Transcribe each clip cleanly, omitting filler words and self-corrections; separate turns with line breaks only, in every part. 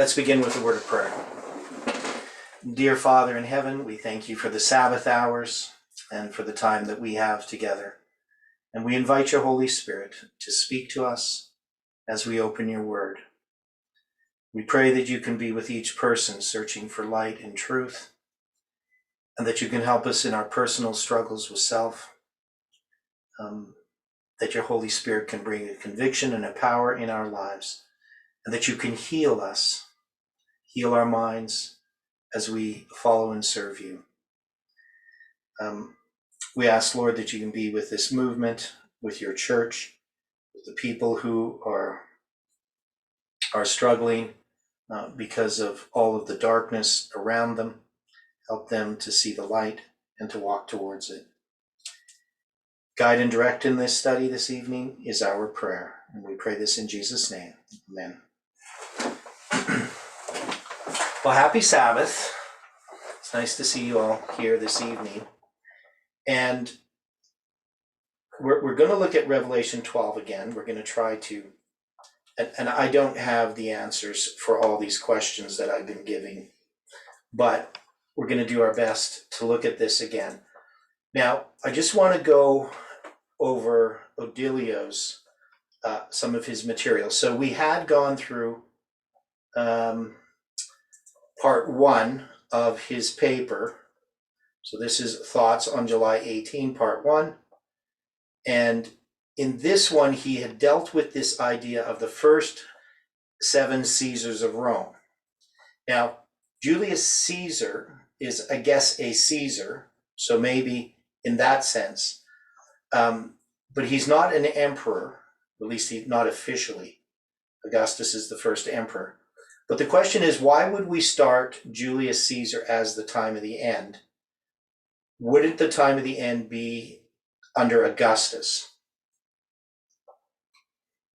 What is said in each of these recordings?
Let's begin with a word of prayer. Dear Father in heaven, we thank you for the Sabbath hours and for the time that we have together. And we invite your Holy Spirit to speak to us as we open your word. We pray that you can be with each person searching for light and truth, and that you can help us in our personal struggles with self, that your Holy Spirit can bring a conviction and a power in our lives, and that you can heal us, heal our minds as we follow and serve you. We ask, Lord, that you can be with this movement, with your church, with the people who are struggling because of all of the darkness around them. Help them to see the light and to walk towards it. Guide and direct in this study this evening is our prayer, and we pray this in Jesus' name. Amen. Well, happy Sabbath. It's nice to see you all here this evening. And we're going to look at Revelation 12 again. We're going to try to, and I don't have the answers for all these questions that I've been giving, but we're going to do our best to look at this again. Now, I just want to go over Odilio's, some of his material. So we had gone through part 1 of his paper. So this is Thoughts on July 18, part 1. And in this one, he had dealt with this idea of the first 7 Caesars of Rome. Now, Julius Caesar is, I guess, a Caesar, so maybe in that sense, but he's not an emperor, at least he's not officially. Augustus is the first emperor. But the question is, why would we start Julius Caesar as the time of the end? Wouldn't the time of the end be under Augustus?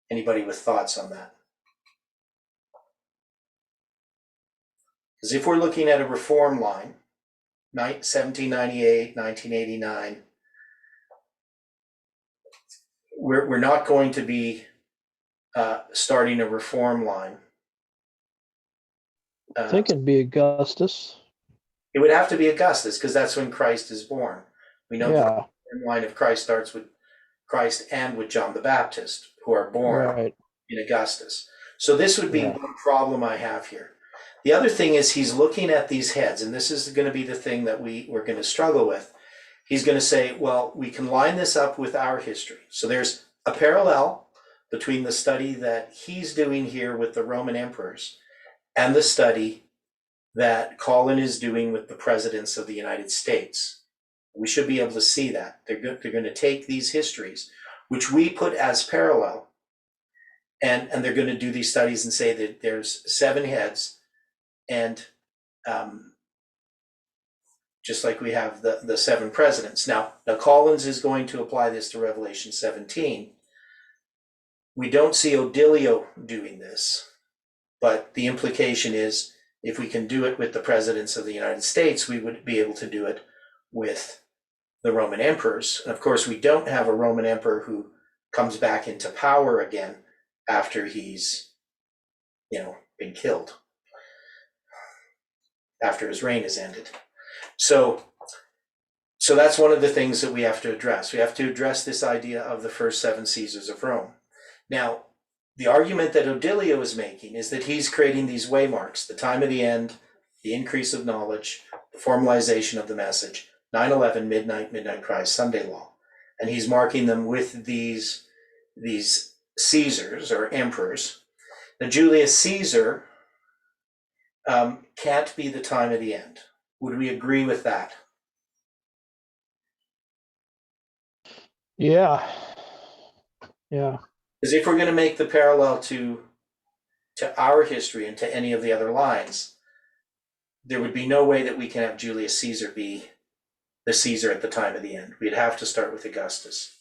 Anybody with thoughts on that? Because if we're looking at a reform line, 1798, 1989, we're not going to be starting a reform line.
I think it'd be Augustus.
It would have to be Augustus because that's when Christ is born. We know the reform line of Christ starts with Christ and with John the Baptist, who are born in Augustus. So this would be one problem I have here. The other thing is he's looking at these heads, and this is going to be the thing that we're going to struggle with. He's going to say, well, we can line this up with our history. So there's a parallel between the study that he's doing here with the Roman emperors and the study that Colin is doing with the presidents of the United States. We should be able to see that. They're going to take these histories, which we put as parallel, and they're going to do these studies and say that there's 7 heads, and just like we have the 7 presidents. Now Collins is going to apply this to Revelation 17. We don't see Odilio doing this, but the implication is if we can do it with the presidents of the United States, we would be able to do it with the Roman emperors. And of course, we don't have a Roman emperor who comes back into power again after he's, been killed, after his reign is ended. So that's one of the things that we have to address. We have to address this idea of the first 7 Caesars of Rome. Now, the argument that Odilio is making is that he's creating these waymarks, the time of the end, the increase of knowledge, the formalization of the message, 9/11, midnight cry, Sunday law. And he's marking them with these Caesars or emperors. Now, Julius Caesar can't be the time of the end. Would we agree with that?
Yeah.
Because if we're going to make the parallel to our history and to any of the other lines, there would be no way that we can have Julius Caesar be the Caesar at the time of the end. We'd have to start with Augustus.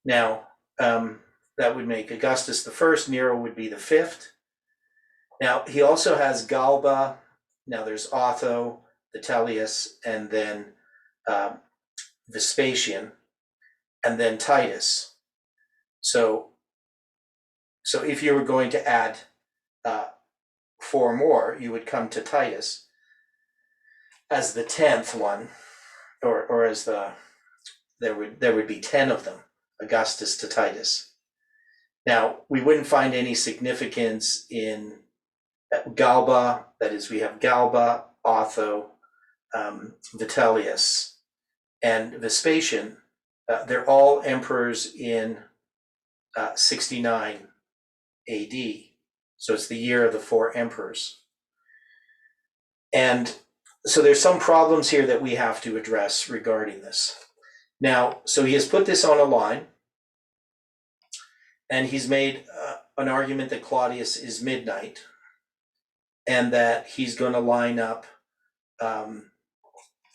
Now, that would make Augustus the first, Nero would be the 5th. Now, he also has Galba. Now there's Otho, Vitellius, and then Vespasian, and then Titus. So if you were going to add 4 more, you would come to Titus as the 10th one, or as there would be 10 of them, Augustus to Titus. Now, we wouldn't find any significance in Galba, that is, we have Galba, Otho, Vitellius, and Vespasian. They're all emperors in 69 AD. So it's the year of the 4 emperors. And so there's some problems here that we have to address regarding this. Now, so he has put this on a line, and he's made an argument that Claudius is midnight, and that he's going to line up, and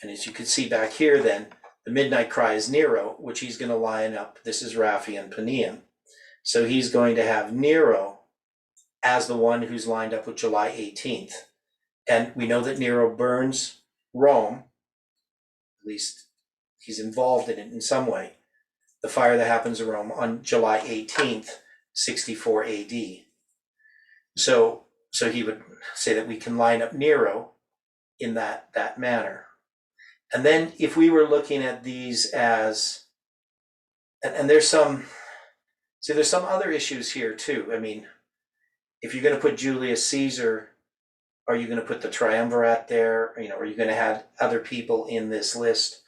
as you can see back here then, the midnight cry is Nero, which he's going to line up. This is Raphi and Paneum. So he's going to have Nero as the one who's lined up with July 18th. And we know that Nero burns Rome, at least he's involved in it in some way, the fire that happens in Rome on July 18th, 64 AD. So he would say that we can line up Nero in that manner. And then if we were looking at these as, and there's some other issues here too. I mean, if you're going to put Julius Caesar, are you going to put the triumvirate there? Are you going to have other people in this list?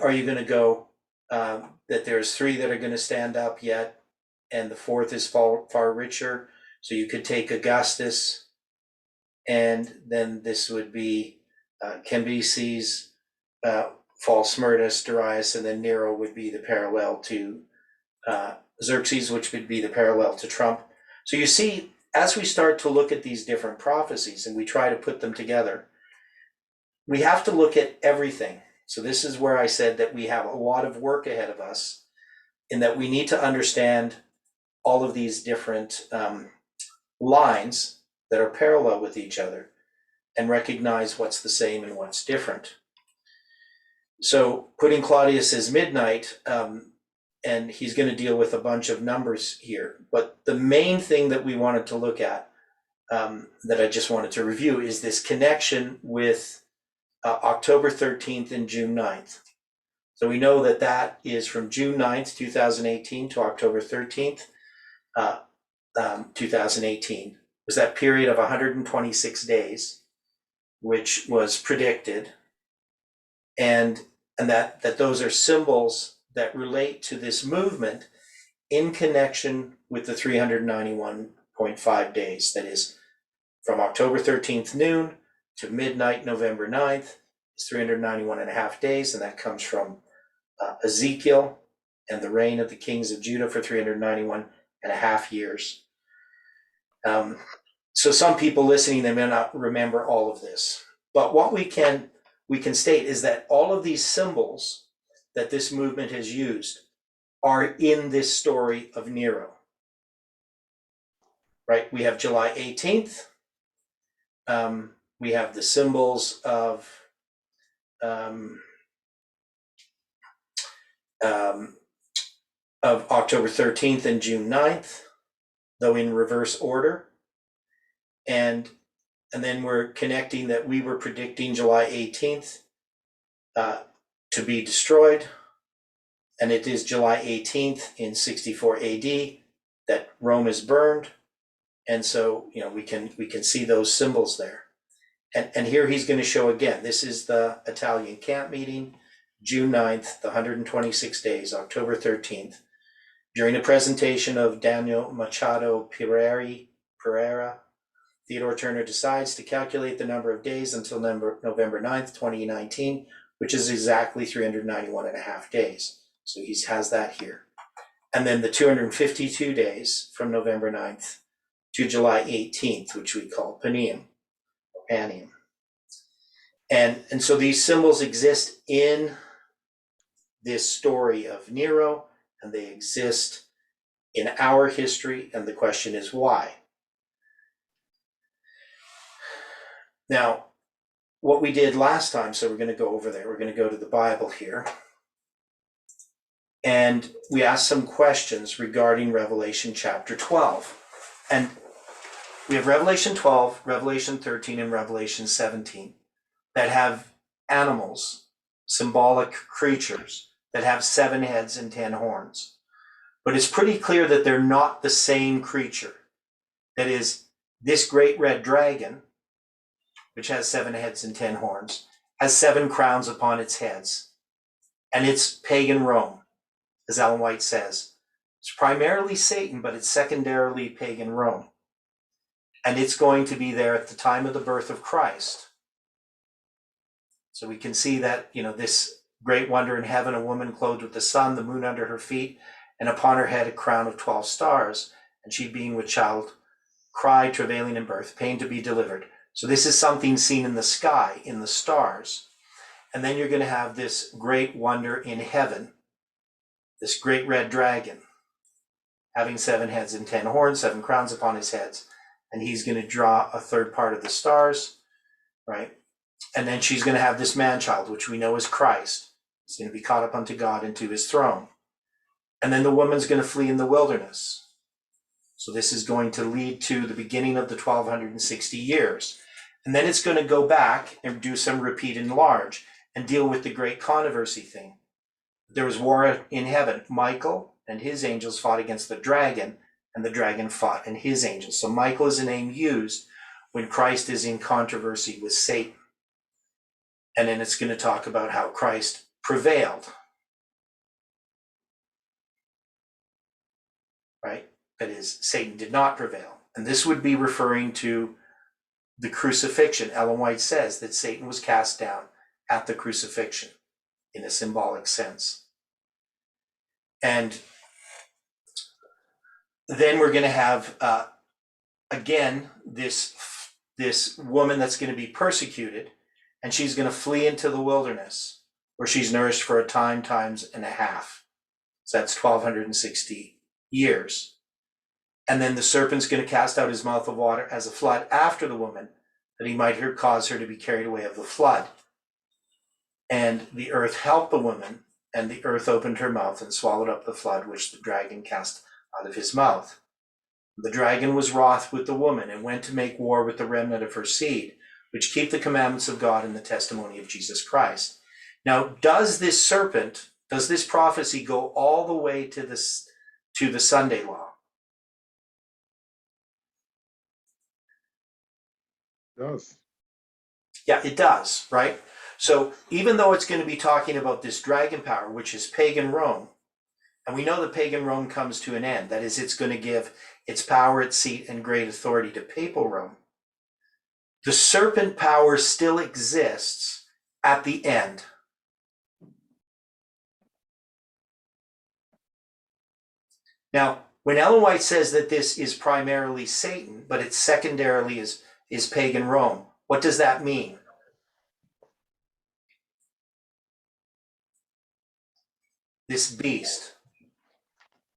Are you going to go that there's 3 that are going to stand up yet, and the 4th is far richer? So you could take Augustus, and then this would be Cambyses, false Smyrtus, Darius, and then Nero would be the parallel to Xerxes, which would be the parallel to Trump. So you see, as we start to look at these different prophecies and we try to put them together, we have to look at everything. So this is where I said that we have a lot of work ahead of us, in that we need to understand all of these different lines that are parallel with each other and recognize what's the same and what's different. So putting Claudius as midnight, and he's going to deal with a bunch of numbers here. But the main thing that we wanted to look at, that I just wanted to review, is this connection with October 13th and June 9th. So we know that that is from June 9th, 2018 to October 13th, 2018. It was that period of 126 days, which was predicted. And that those are symbols that relate to this movement in connection with the 391.5 days. That is, from October 13th noon to midnight November 9th is 391.5 days, and that comes from Ezekiel and the reign of the kings of Judah for 391.5 years. So some people listening, they may not remember all of this, but what we can state is that all of these symbols that this movement has used are in this story of Nero. Right? We have July 18th. We have the symbols of October 13th and June 9th, though in reverse order. And then we're connecting that we were predicting July 18th to be destroyed. And it is July 18th in 64 AD that Rome is burned. And so, we can see those symbols there. And here he's going to show again, this is the Italian camp meeting, June 9th, the 126 days, October 13th. During a presentation of Daniel Machado Pereira, Theodore Turner decides to calculate the number of days until November 9th, 2019, which is exactly 391.5 days. So he has that here. And then the 252 days from November 9th to July 18th, which we call Paneum. And so these symbols exist in this story of Nero, and they exist in our history, and the question is why? Now, what we did last time, so we're going to go over there, we're going to go to the Bible here, and we asked some questions regarding Revelation chapter 12. And we have Revelation 12, Revelation 13, and Revelation 17 that have animals, symbolic creatures, that have 7 heads and 10 horns. But it's pretty clear that they're not the same creature. That is, this great red dragon, which has 7 heads and 10 horns, has 7 crowns upon its heads. And it's pagan Rome, as Ellen White says. It's primarily Satan, but it's secondarily pagan Rome. And it's going to be there at the time of the birth of Christ. So we can see that, this great wonder in heaven, a woman clothed with the sun, the moon under her feet, and upon her head a crown of 12 stars. And she, being with child, cried, travailing in birth, pain to be delivered. So this is something seen in the sky, in the stars. And then you're going to have this great wonder in heaven, this great red dragon, having 7 heads and 10 horns, 7 crowns upon his heads. And he's going to draw a third part of the stars, right? And then she's going to have this man-child, which we know is Christ. He's going to be caught up unto God and to his throne. And then the woman's going to flee in the wilderness. So this is going to lead to the beginning of the 1260 years. And then it's going to go back and do some repeat and enlarge and deal with the great controversy thing. There was war in heaven. Michael and his angels fought against the dragon, and the dragon fought and his angels. So Michael is a name used when Christ is in controversy with Satan. And then it's going to talk about how Christ prevailed. Right? That is, Satan did not prevail. And this would be referring to the crucifixion. Ellen White says that Satan was cast down at the crucifixion in a symbolic sense. And then we're going to have, again, this woman that's going to be persecuted, and she's going to flee into the wilderness where she's nourished for a time, times and a half. So that's 1260 years. And then the serpent's going to cast out his mouth of water as a flood after the woman, that he might cause her to be carried away of the flood. And the earth helped the woman, and the earth opened her mouth and swallowed up the flood which the dragon cast out of his mouth. The dragon was wroth with the woman and went to make war with the remnant of her seed, which keep the commandments of God and the testimony of Jesus Christ. Now, does this prophecy go all the way to the Sunday law?
It does.
Yeah, it does, right? So even though it's going to be talking about this dragon power, which is pagan Rome, and we know that pagan Rome comes to an end, that is, it's going to give its power, its seat, and great authority to papal Rome, the serpent power still exists at the end. Now, when Ellen White says that this is primarily Satan, but it secondarily is pagan Rome, what does that mean? This beast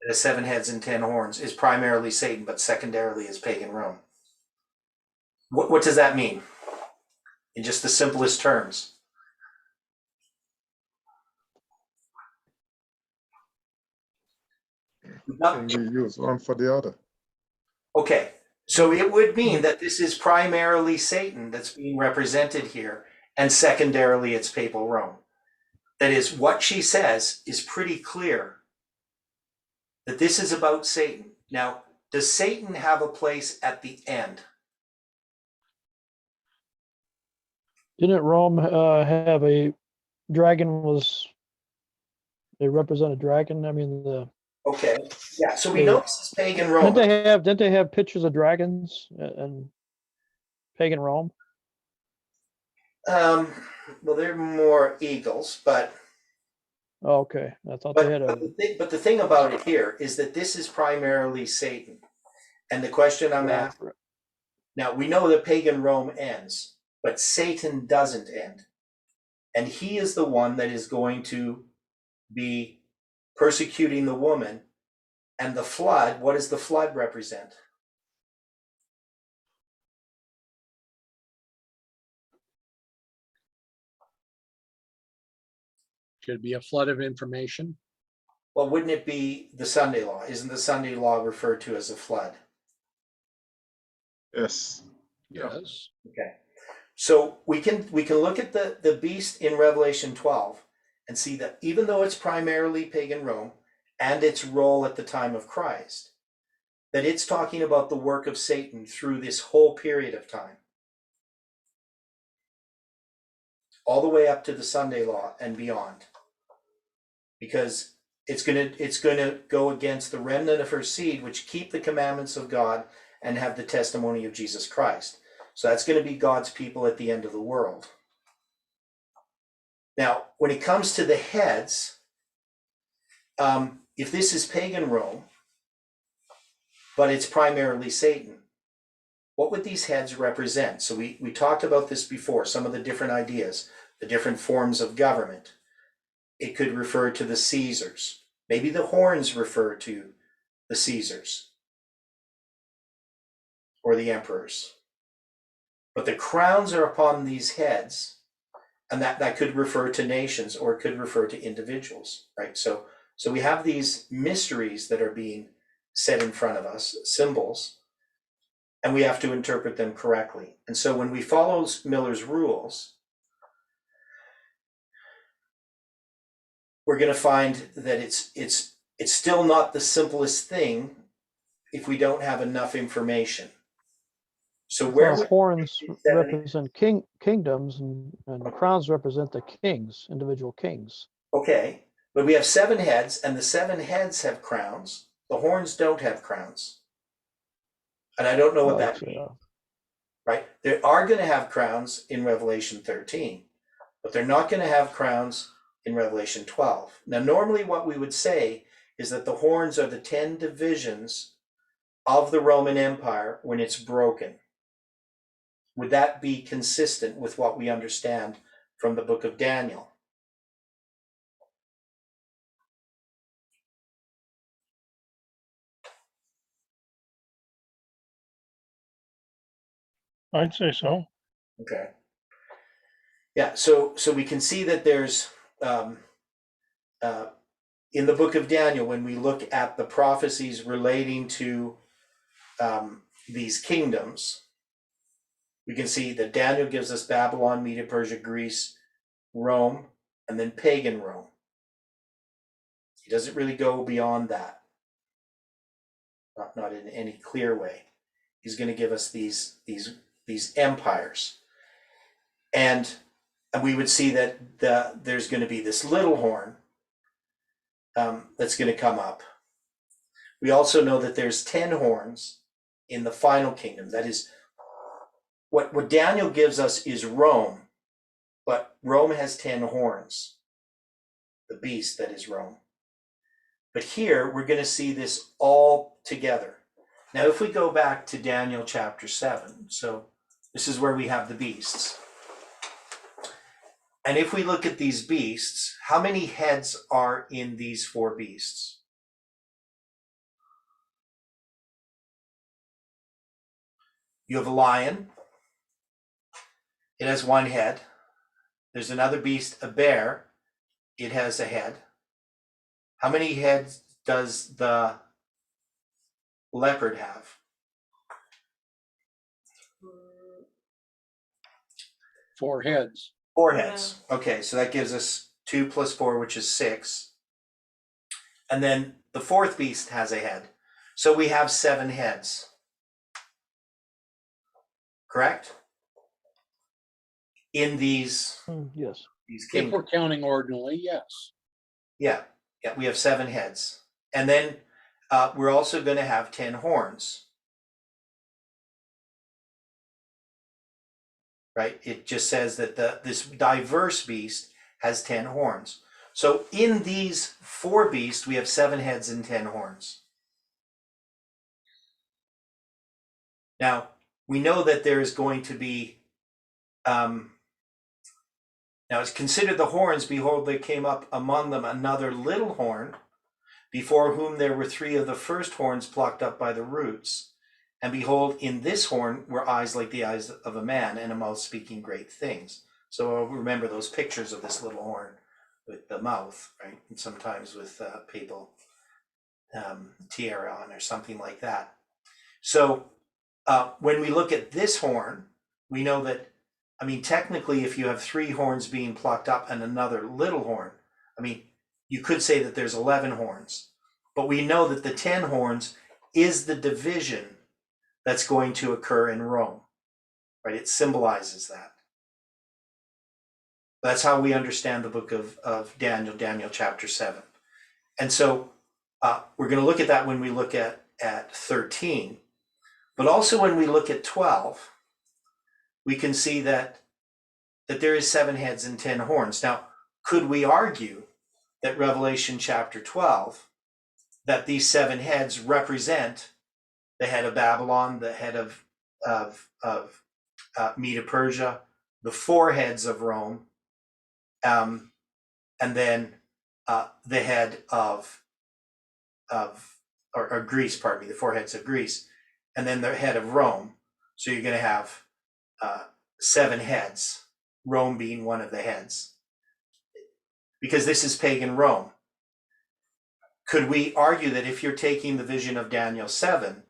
that has 7 heads and 10 horns is primarily Satan, but secondarily is pagan Rome. What does that mean? In just the simplest terms.
Can we use one for the other?
Okay, so it would mean that this is primarily Satan that's being represented here, and secondarily it's papal Rome. That is, what she says is pretty clear, that this is about Satan. Now, does Satan have a place at the end?
Didn't Rome have a dragon? They represent a dragon? I mean,
Okay, yeah, so we know this is pagan Rome.
Didn't they have pictures of dragons in pagan Rome?
Well, they're more eagles, but
Oh, okay. I thought they had
but the thing about it here is that this is primarily Satan. And the question I'm asking, now we know that pagan Rome ends, but Satan doesn't end. And he is the one that is going to be persecuting the woman. And the flood, what does the flood represent?
Should be a flood of information.
Well, wouldn't it be the Sunday law? Isn't the Sunday law referred to as a flood?
Yes. Yeah.
Yes.
Okay. So we can look at the beast in Revelation 12 and see that even though it's primarily pagan Rome and its role at the time of Christ, that it's talking about the work of Satan through this whole period of time, all the way up to the Sunday law and beyond, because it's gonna go against the remnant of her seed, which keep the commandments of God and have the testimony of Jesus Christ. So that's going to be God's people at the end of the world. Now, when it comes to the heads, if this is pagan Rome, but it's primarily Satan, what would these heads represent? So we talked about this before, some of the different ideas, the different forms of government. It could refer to the Caesars. Maybe the horns refer to the Caesars or the emperors. But the crowns are upon these heads, and that could refer to nations or it could refer to individuals, right? So we have these mysteries that are being set in front of us, symbols, and we have to interpret them correctly. And so when we follow Miller's rules, we're going to find that it's still not the simplest thing if we don't have enough information. So where
horns represent kingdoms and the crowns represent the kings, individual kings.
Okay, but we have 7 heads, and the 7 heads have crowns. The horns don't have crowns. And I don't know what that means, right? They are going to have crowns in Revelation 13, but they're not going to have crowns in Revelation 12. Now, normally what we would say is that the horns are the 10 divisions of the Roman Empire when it's broken. Would that be consistent with what we understand from the book of Daniel?
I'd say so.
Okay. Yeah, so we can see that there's in the book of Daniel, when we look at the prophecies relating to these kingdoms, we can see that Daniel gives us Babylon, Media, Persia, Greece, Rome, and then pagan Rome. He doesn't really go beyond that, not in any clear way. He's going to give us these empires, and we would see that there's going to be this little horn that's going to come up. We also know that there's 10 horns in the final kingdom. That is, what Daniel gives us is Rome, but Rome has 10 horns, the beast that is Rome. But here we're going to see this all together. Now, if we go back to Daniel chapter 7, so this is where we have the beasts. And if we look at these beasts, how many heads are in these 4 beasts? You have a lion. It has 1 head. There's another beast, a bear. It has a head. How many heads does the leopard have?
4 heads.
4 heads. Okay, so that gives us 2 plus 4, which is 6. And then the 4th beast has a head. So we have 7 heads. Correct? In these
Yes.
these
If
kingdoms.
we're counting ordinally, yes.
Yeah, we have 7 heads. And then we're also going to have 10 horns. Right? It just says that this diverse beast has 10 horns. So in these 4 beasts, we have 7 heads and 10 horns. Now, we know that there is going to be, now it's considered the horns, behold, there came up among them another little horn, before whom there were 3 of the first horns plucked up by the roots. And behold, in this horn were eyes like the eyes of a man, and a mouth speaking great things. So remember those pictures of this little horn with the mouth, right? And sometimes with papal tiara on or something like that. So when we look at this horn, we know that, I mean, technically, if you have 3 horns being plucked up and another little horn, I mean, you could say that there's 11 horns. But we know that the 10 horns is the division that's going to occur in Rome, right? It symbolizes that. That's how we understand the book of Daniel, Daniel chapter 7. And so we're going to look at that when we look at 13. But also when we look at 12, we can see that there is 7 heads and 10 horns. Now, could we argue that Revelation chapter 12, that these 7 heads represent the head of Babylon, the head of Medo Persia, the 4 heads of Rome, and then the head of Greece, pardon me, the 4 heads of Greece, and then the head of Rome. So you're going to have 7 heads, Rome being one of the heads, because this is pagan Rome. Could we argue that if you're taking the vision of Daniel 7,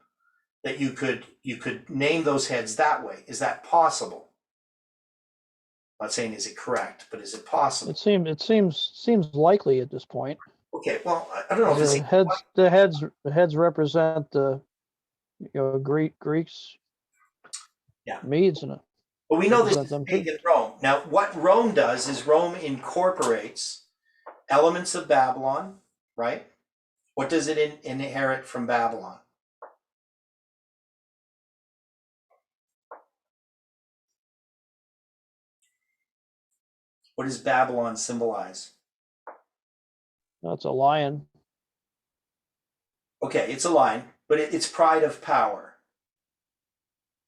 that you could name those heads that way? Is that possible? I'm not saying is it correct, but is it possible?
It seems likely at this point.
Okay, well, I don't know if
the heads represent the Greeks,
yeah,
Medes, and
but we know this is pagan Rome. Now, what Rome does is Rome incorporates elements of Babylon, right? What does it inherit from Babylon? What does Babylon symbolize?
That's a lion.
Okay, it's a lion, but it's pride of power,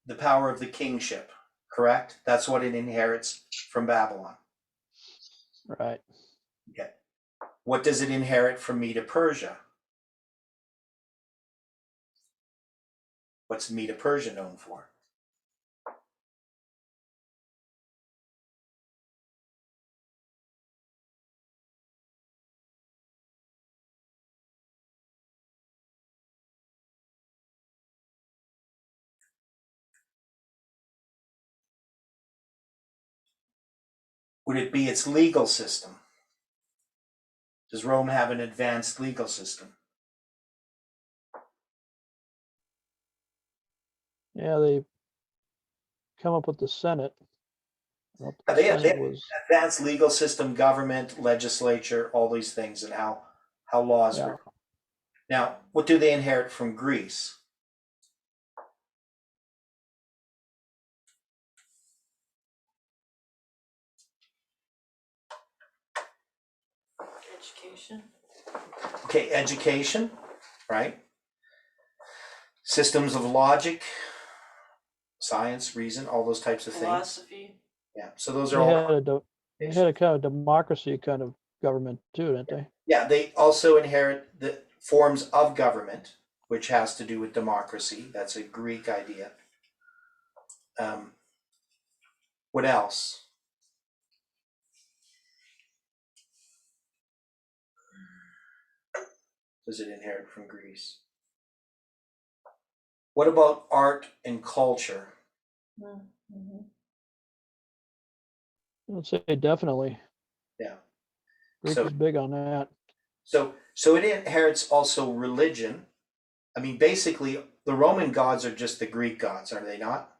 the power of the kingship, correct? That's what it inherits from Babylon.
Right.
Okay. What does it inherit from Medo Persia? What's Medo Persia known for? Would it be its legal system? Does Rome have an advanced legal system?
Yeah, they come up with the Senate.
They have advanced legal system, government, legislature, all these things, and how laws work. Now, what do they inherit from Greece?
Education.
Okay, education, right? Systems of logic, science, reason, all those types of things.
Philosophy.
Yeah, so those are all.
They had a kind of democracy kind of government too, didn't they?
Yeah, they also inherit the forms of government, which has to do with democracy. That's a Greek idea. What else? Does it inherit from Greece? What about art and culture?
Mm-hmm.
I'd say definitely.
Yeah.
Greek is big on that.
So it inherits also religion. I mean, basically, the Roman gods are just the Greek gods, are they not?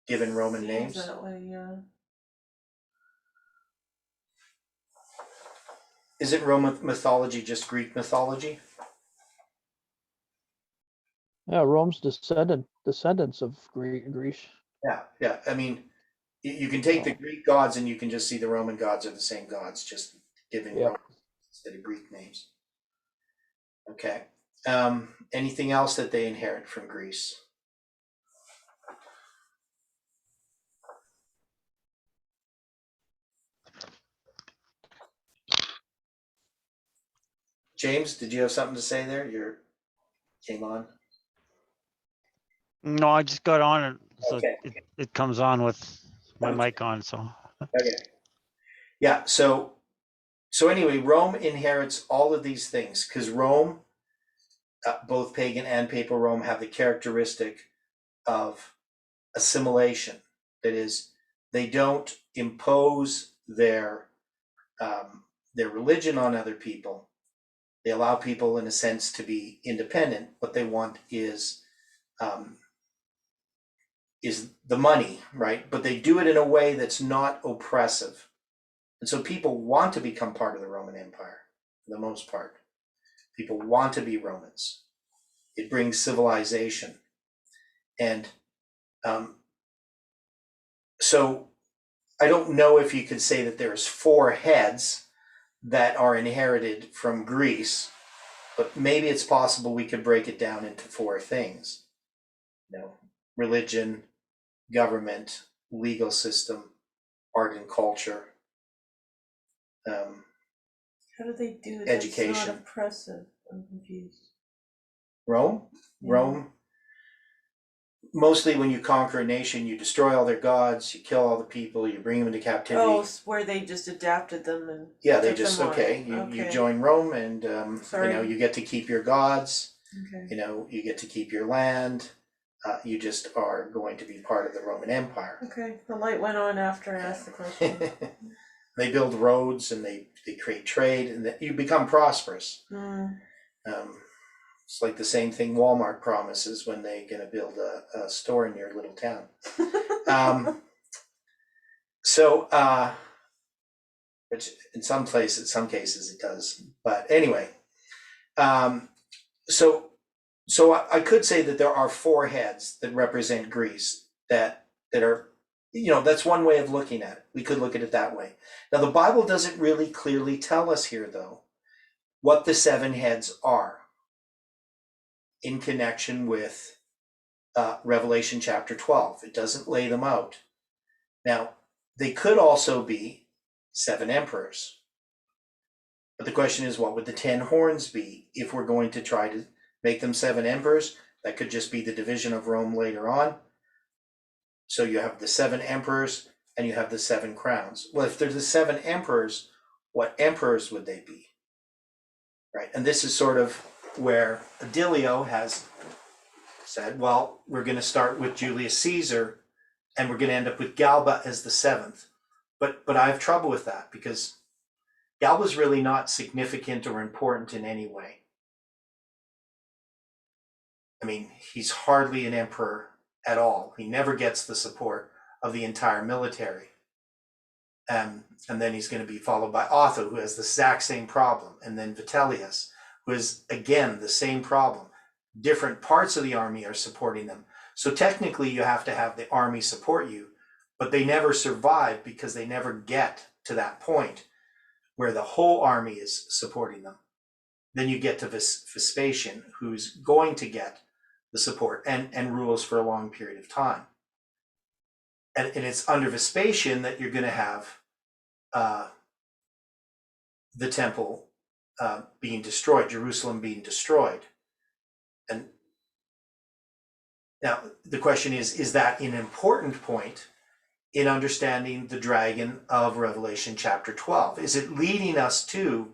Given Roman names.
That way, yeah.
Isn't Roman mythology just Greek mythology?
Yeah, Rome's descendants of Greece.
Yeah. I mean, you can take the Greek gods and you can just see the Roman gods are the same gods, just given Roman instead of Greek names. Okay. Anything else that they inherit from Greece? James, did you have something to say there? You came on.
No, I just got on it, so
Okay.
it comes on with my mic on. So
Okay. Yeah. So anyway, Rome inherits all of these things because Rome, both pagan and papal Rome, have the characteristic of assimilation. That is, they don't impose their religion on other people. They allow people, in a sense, to be independent. What they want is the money, right? But they do it in a way that's not oppressive. And so people want to become part of the Roman Empire, for the most part. People want to be Romans. It brings civilization. And so I don't know if you could say that there's 4 heads that are inherited from Greece, but maybe it's possible we could break it down into 4 things. Religion, government, legal system, art and culture,
How do they do it?
education.
That's not oppressive. I'm confused.
Rome?
Yeah.
Rome, mostly when you conquer a nation, you destroy all their gods, you kill all the people, you bring them into captivity.
Oh, where they just adapted them and
Yeah, they
took
just,
them on.
okay, you join Rome and, you get to keep your gods,
Okay.
you get to keep your land. You just are going to be part of the Roman Empire.
Okay. The light went on after I asked the question.
They build roads and they create trade, and you become prosperous. It's like the same thing Walmart promises when they're going to build a store in your little town. Which in some cases it does. But anyway, so I could say that there are 4 heads that represent Greece that are, that's one way of looking at it. We could look at it that way. Now, the Bible doesn't really clearly tell us here, though, what the 7 heads are in connection with Revelation chapter 12. It doesn't lay them out. Now, they could also be 7 emperors. But the question is, what would the 10 horns be if we're going to try to make them 7 emperors? That could just be the division of Rome later on. So you have the 7 emperors and you have the 7 crowns. Well, if there's the 7 emperors, what emperors would they be? Right, and this is sort of where Adilio has said, well, we're going to start with Julius Caesar and we're going to end up with Galba as the 7th. But I have trouble with that because Galba's really not significant or important in any way. I mean, he's hardly an emperor at all. He never gets the support of the entire military. And then he's going to be followed by Otho, who has the exact same problem. And then Vitellius, who is, again, the same problem. Different parts of the army are supporting them. So technically, you have to have the army support you, but they never survive because they never get to that point where the whole army is supporting them. Then you get to Vespasian, who's going to get the support and rules for a long period of time. And it's under Vespasian that you're going to have the temple being destroyed, Jerusalem being destroyed. And now the question is that an important point in understanding the dragon of Revelation chapter 12? Is it leading us to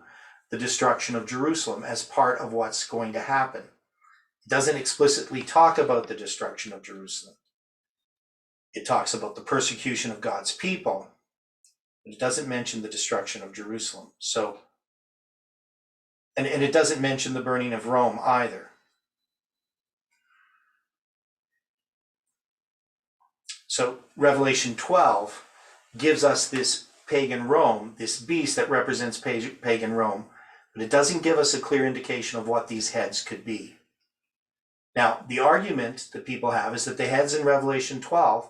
the destruction of Jerusalem as part of what's going to happen? It doesn't explicitly talk about the destruction of Jerusalem. It talks about the persecution of God's people, but it doesn't mention the destruction of Jerusalem. So, and it doesn't mention the burning of Rome either. So Revelation 12 gives us this pagan Rome, this beast that represents pagan Rome, but it doesn't give us a clear indication of what these heads could be. Now, the argument that people have is that the heads in Revelation 12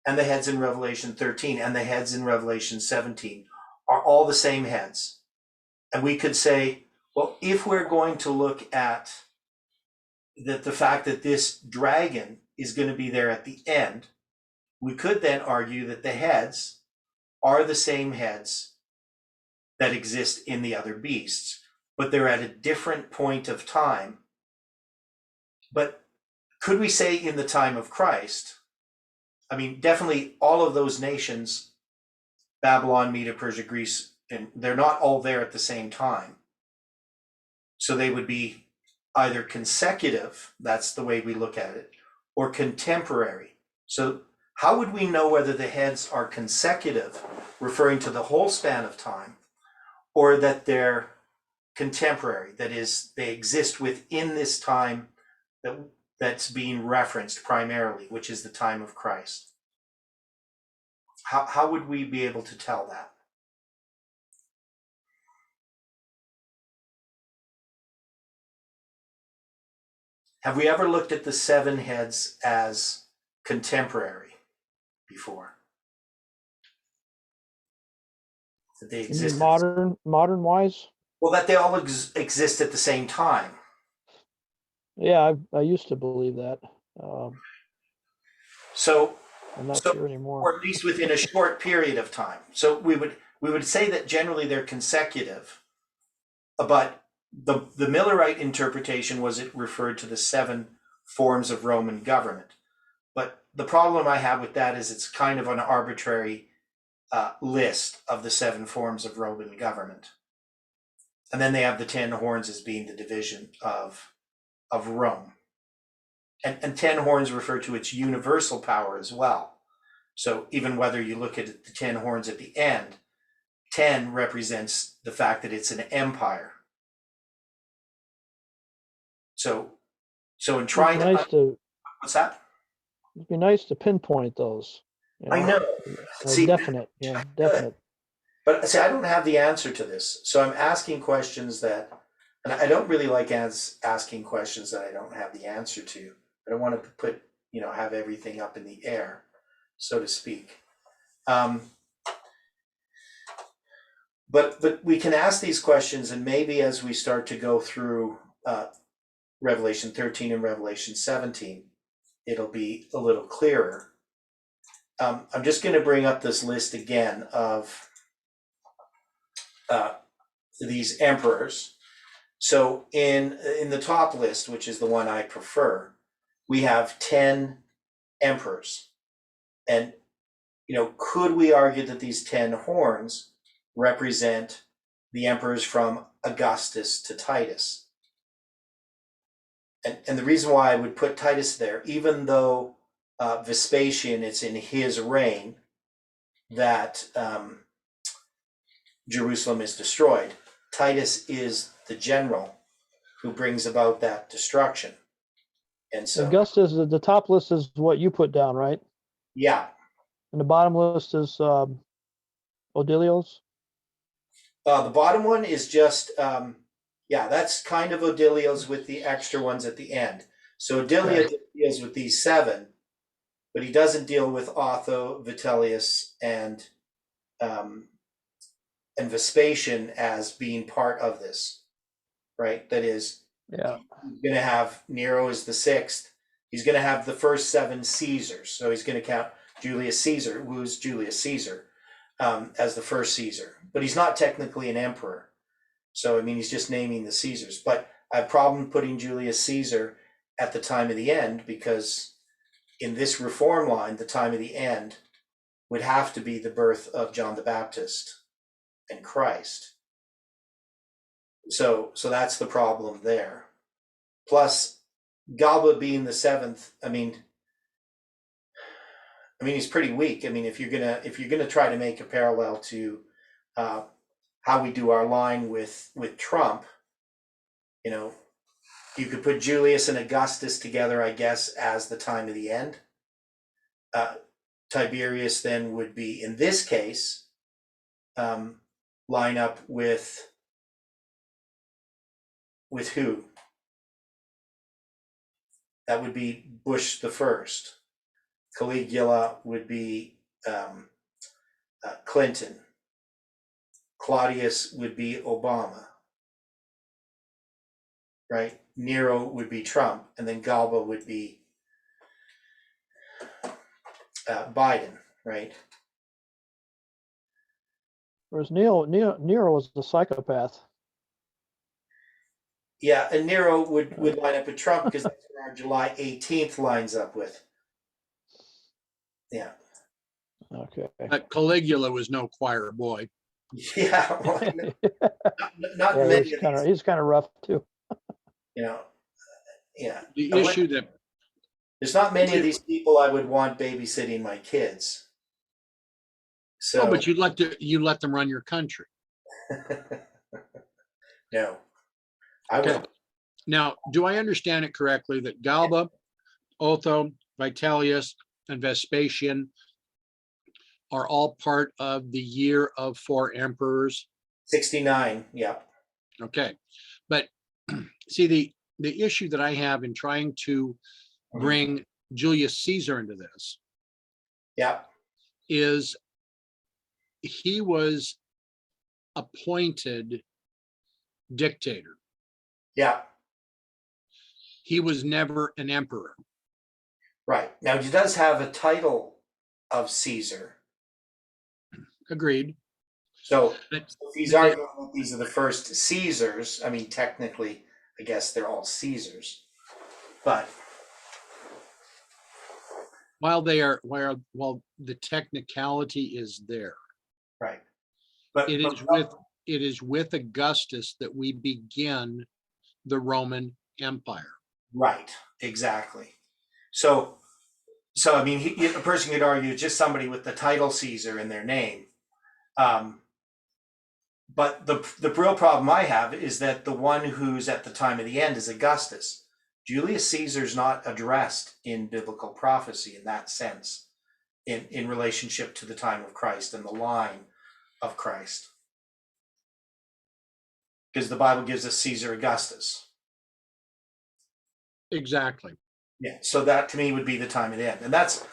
and the heads in Revelation 13 and the heads in Revelation 17 are all the same heads. And we could say, well, if we're going to look at the fact that this dragon is going to be there at the end, we could then argue that the heads are the same heads that exist in the other beasts, but they're at a different point of time. But could we say in the time of Christ? I mean, definitely all of those nations, Babylon, Media, Persia, Greece, and they're not all there at the same time. So they would be either consecutive, that's the way we look at it, or contemporary. So how would we know whether the heads are consecutive, referring to the whole span of time, or that they're contemporary, that is, they exist within this time that's being referenced primarily, which is the time of Christ? How would we be able to tell that? Have we ever looked at the 7 heads as contemporary before? That they
You mean
exist.
modern wise?
Well, that they all exist at the same time.
Yeah, I used to believe that.
So,
I'm not
so
sure anymore.
or at least within a short period of time. So we would say that generally they're consecutive, but the Millerite interpretation was it referred to the 7 forms of Roman government. But the problem I have with that is it's kind of an arbitrary list of the 7 forms of Roman government. And then they have the 10 horns as being the division of Rome. And 10 horns refer to its universal power as well. So even whether you look at the 10 horns at the end, 10 represents the fact that it's an empire. So in trying to, what's that?
It'd be nice to pinpoint those.
I know. See,
definite, definite.
But see, I don't have the answer to this. So I'm asking questions that, and I don't really like asking questions that I don't have the answer to. I don't want to put, have everything up in the air, so to speak. But we can ask these questions, and maybe as we start to go through Revelation 13 and Revelation 17, it'll be a little clearer. I'm just going to bring up this list again of these emperors. So in the top list, which is the one I prefer, we have 10 emperors. And, could we argue that these 10 horns represent the emperors from Augustus to Titus? And the reason why I would put Titus there, even though Vespasian, it's in his reign that Jerusalem is destroyed, Titus is the general who brings about that destruction. And so
Augustus, the top list is what you put down, right?
Yeah.
And the bottom list is Odilio's?
The bottom one is just, that's kind of Odilio's with the extra ones at the end. So Odilio deals with these 7, but he doesn't deal with Otho, Vitellius, and Vespasian as being part of this, right? That is, he's going to have Nero as the 6th. He's going to have the first 7 Caesars. So he's going to count Julius Caesar, who's Julius Caesar, as the first Caesar. But he's not technically an emperor. So, he's just naming the Caesars. But I have a problem putting Julius Caesar at the time of the end, because in this reform line, the time of the end would have to be the birth of John the Baptist and Christ. So that's the problem there. Plus, Galba being the 7th, he's pretty weak. If you're gonna try to make a parallel to how we do our line with Trump, you could put Julius and Augustus together, I guess, as the time of the end. Tiberius then would be, in this case, line up with who? That would be Bush the first. Caligula would be Clinton. Claudius would be Obama, right? Nero would be Trump, and then Galba would be Biden, right?
Whereas Nero was the psychopath.
Yeah, and Nero would line up with Trump, because that's where our July 18th lines up with. Yeah.
Okay.
Caligula was no choir boy.
Yeah, well, not
Yeah,
many
he's kind of rough too.
Yeah.
The issue that
There's not many of these people I would want babysitting my kids. So,
Oh, but you let them run your country.
no, I
Okay.
would.
Now, do I understand it correctly that Galba, Otho, Vitellius, and Vespasian are all part of the year of 4 emperors?
69, yeah.
Okay. But see, the issue that I have in trying to bring Julius Caesar into this
Yeah,
is he was appointed dictator.
yeah,
He was never an emperor.
right. Now, he does have a title of Caesar.
Agreed.
So
But
if he's
then
arguing that these are the first Caesars, I mean, technically, I guess they're all Caesars. But
while the technicality is there,
right. But
it is with Augustus that we begin the Roman Empire.
right, exactly. So I mean, a person could argue just somebody with the title Caesar in their name. But the real problem I have is that the one who's at the time of the end is Augustus. Julius Caesar's not addressed in biblical prophecy in that sense, in relationship to the time of Christ and the line of Christ. Because the Bible gives us Caesar Augustus.
Exactly.
Yeah, so that to me would be the time of the end. And that's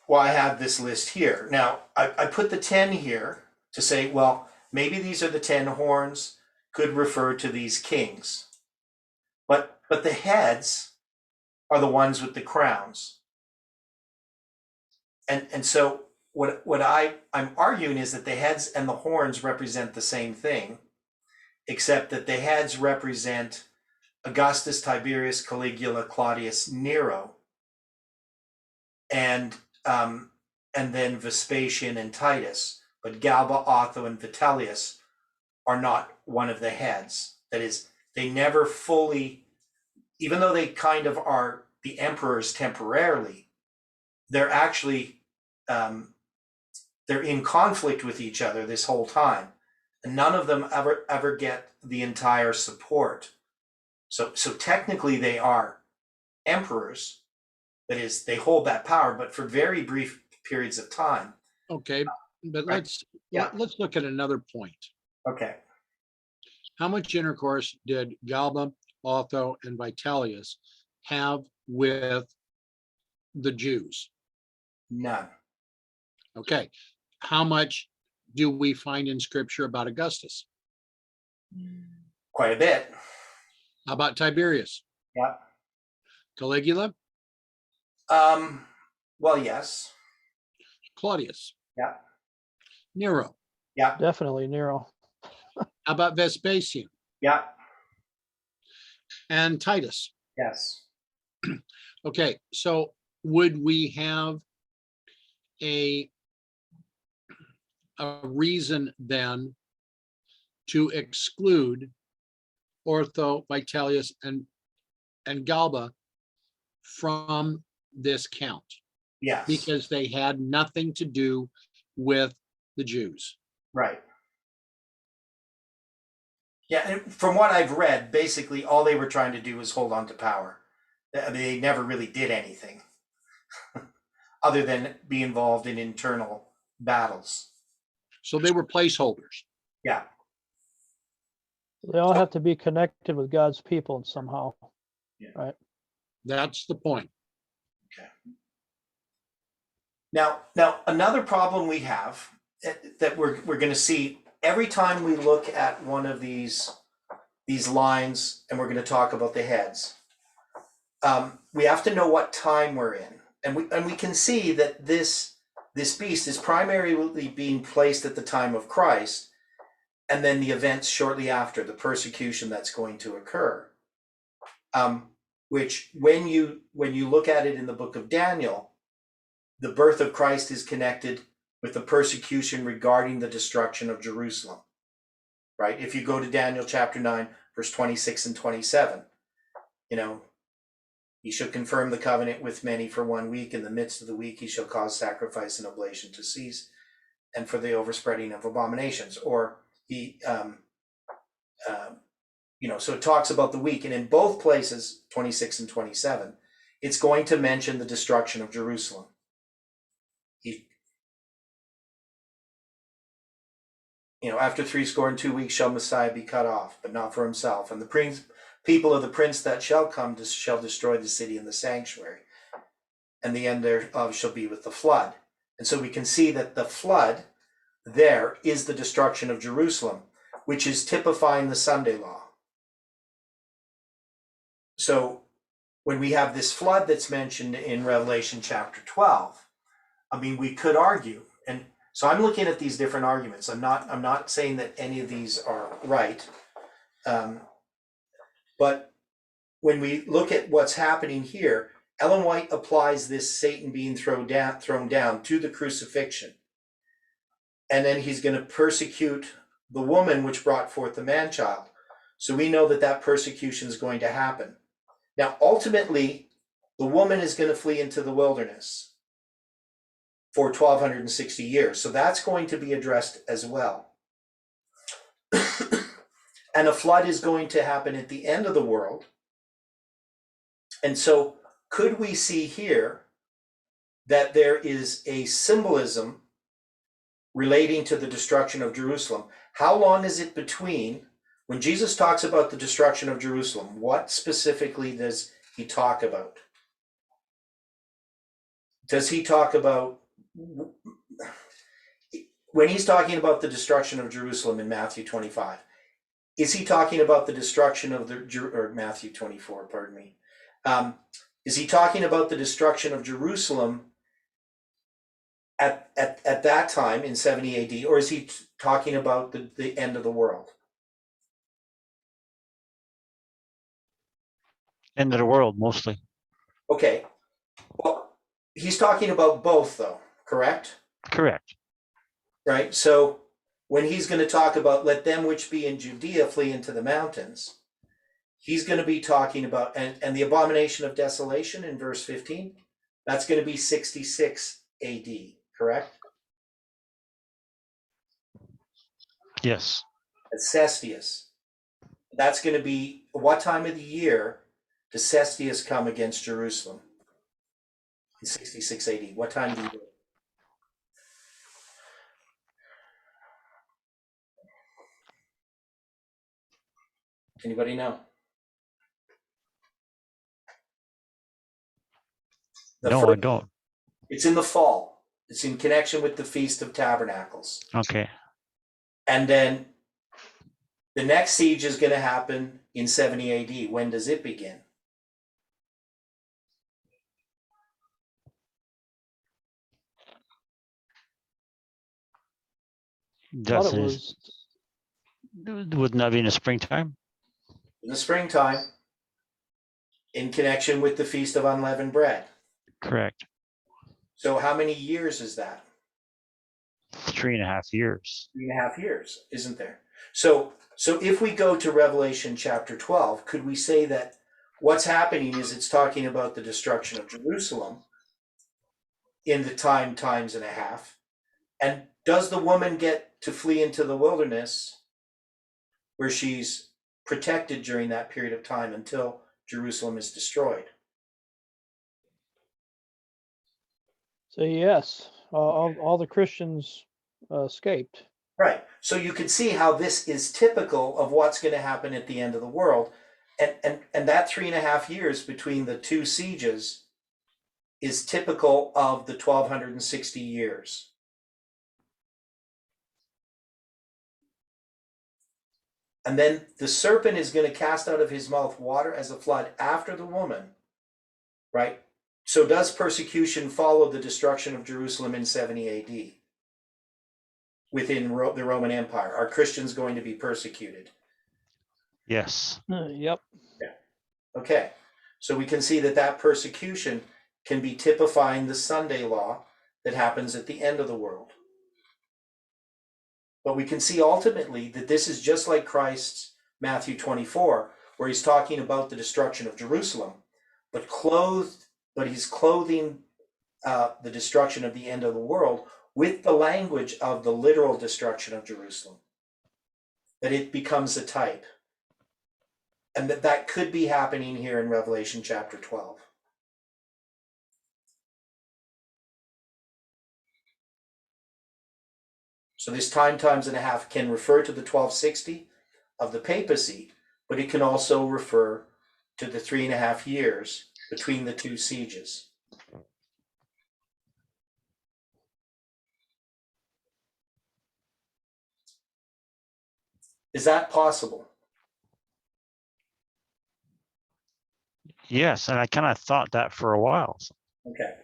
why I have this list here. Now, I put the 10 here to say, well, maybe these are the 10 horns, could refer to these kings. But the heads are the ones with the crowns. And so what I'm arguing is that the heads and the horns represent the same thing, except that the heads represent Augustus, Tiberius, Caligula, Claudius, Nero, and then Vespasian and Titus. But Galba, Otho, and Vitellius are not one of the heads. That is, they never fully, even though they kind of are the emperors temporarily, they're actually they're in conflict with each other this whole time, and none of them ever get the entire support. So technically they are emperors. That is, they hold that power, but for very brief periods of time.
Okay, but
Right.
let's look at another point.
Okay.
How much intercourse did Galba, Otho, and Vitellius have with the Jews?
None.
Okay, how much do we find in Scripture about Augustus?
Quite a bit.
How about Tiberius?
Yeah.
Caligula?
Well, yes.
Claudius?
Yeah.
Nero?
Yeah.
Definitely Nero.
How about Vespasian
Yeah.
and Titus?
Yes.
Okay, so would we have a reason then to exclude Otho, Vitellius, and Galba from this count?
Yes.
Because they had nothing to do with the Jews.
Right. Yeah, and from what I've read, basically all they were trying to do was hold on to power. I mean, they never really did anything other than be involved in internal battles.
So they were placeholders.
Yeah.
They all have to be connected with God's people somehow.
Yeah.
Right.
That's the point.
Okay. Now another problem we have that we're going to see every time we look at one of these lines, and we're going to talk about the heads. We have to know what time we're in, and we can see that this beast is primarily being placed at the time of Christ, and then the events shortly after, the persecution that's going to occur. Which when you look at it in the book of Daniel, the birth of Christ is connected with the persecution regarding the destruction of Jerusalem. Right? If you go to Daniel chapter 9, verse 26 and 27, He shall confirm the covenant with many for 1 week. In the midst of the week, he shall cause sacrifice and oblation to cease, and for the overspreading of abominations. Or he, so it talks about the week. And in both places, 26 and 27, it's going to mention the destruction of Jerusalem. After 62 weeks shall Messiah be cut off, but not for himself. And the people of the prince that shall come shall destroy the city and the sanctuary, and the end thereof shall be with the flood. And so we can see that the flood there is the destruction of Jerusalem, which is typifying the Sunday law. So when we have this flood that's mentioned in Revelation chapter 12, we could argue, and so I'm looking at these different arguments. I'm not saying that any of these are right, but when we look at what's happening here, Ellen White applies this Satan being thrown down to the crucifixion, and then he's going to persecute the woman which brought forth the man-child. So we know that persecution is going to happen. Now, ultimately, the woman is going to flee into the wilderness for 1260 years. So that's going to be addressed as well. And a flood is going to happen at the end of the world. And so could we see here that there is a symbolism relating to the destruction of Jerusalem? How long is it between when Jesus talks about the destruction of Jerusalem? What specifically does he talk about? Does he talk about, when he's talking about the destruction of Jerusalem in Matthew 25, is he talking about the destruction of or Matthew 24, pardon me. Is he talking about the destruction of Jerusalem at that time in 70 AD, or is he talking about the end of the world?
End of the world, mostly.
Okay. Well, he's talking about both, though, correct?
Correct.
Right? So when he's going to talk about let them which be in Judea flee into the mountains, he's going to be talking about, and the abomination of desolation in verse 15, that's going to be 66 AD, correct?
Yes.
At Cestius. That's going to be, what time of the year does Cestius come against Jerusalem? In 66 AD. What time do you do? Anybody know?
I don't.
It's in the fall. It's in connection with the Feast of Tabernacles.
Okay.
And then the next siege is going to happen in 70 AD. When does it begin?
That's wouldn't that be in the springtime?
In the springtime, in connection with the Feast of Unleavened Bread.
Correct.
So how many years is that?
3.5 years.
3.5 years, isn't there? So if we go to Revelation chapter 12, could we say that what's happening is it's talking about the destruction of Jerusalem in the times and a half? And does the woman get to flee into the wilderness where she's protected during that period of time until Jerusalem is destroyed?
So yes, all the Christians escaped.
Right. So you can see how this is typical of what's going to happen at the end of the world. And that 3.5 years between the two sieges is typical of the 1260 years. And then the serpent is going to cast out of his mouth water as a flood after the woman, right? So does persecution follow the destruction of Jerusalem in 70 AD within the Roman Empire? Are Christians going to be persecuted?
Yes.
Yep.
Yeah. Okay. So we can see that persecution can be typifying the Sunday law that happens at the end of the world. But we can see ultimately that this is just like Christ's Matthew 24, where he's talking about the destruction of Jerusalem. but he's clothing the destruction of the end of the world with the language of the literal destruction of Jerusalem. That it becomes a type. And that could be happening here in Revelation chapter 12. So this times and a half can refer to the 1260 of the papacy, but it can also refer to the 3.5 years between the two sieges. Is that possible?
Yes, and I kind of thought that for a while.
Okay.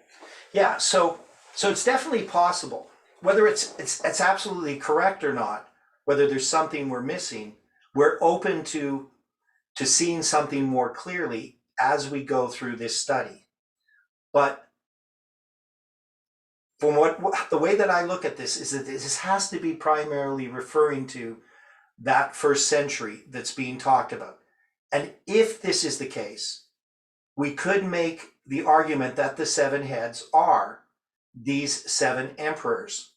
Yeah, so it's definitely possible. Whether it's absolutely correct or not, whether there's something we're missing, we're open to seeing something more clearly as we go through this study. But from the way that I look at this is that this has to be primarily referring to that first century that's being talked about. And if this is the case, we could make the argument that the 7 heads are these 7 emperors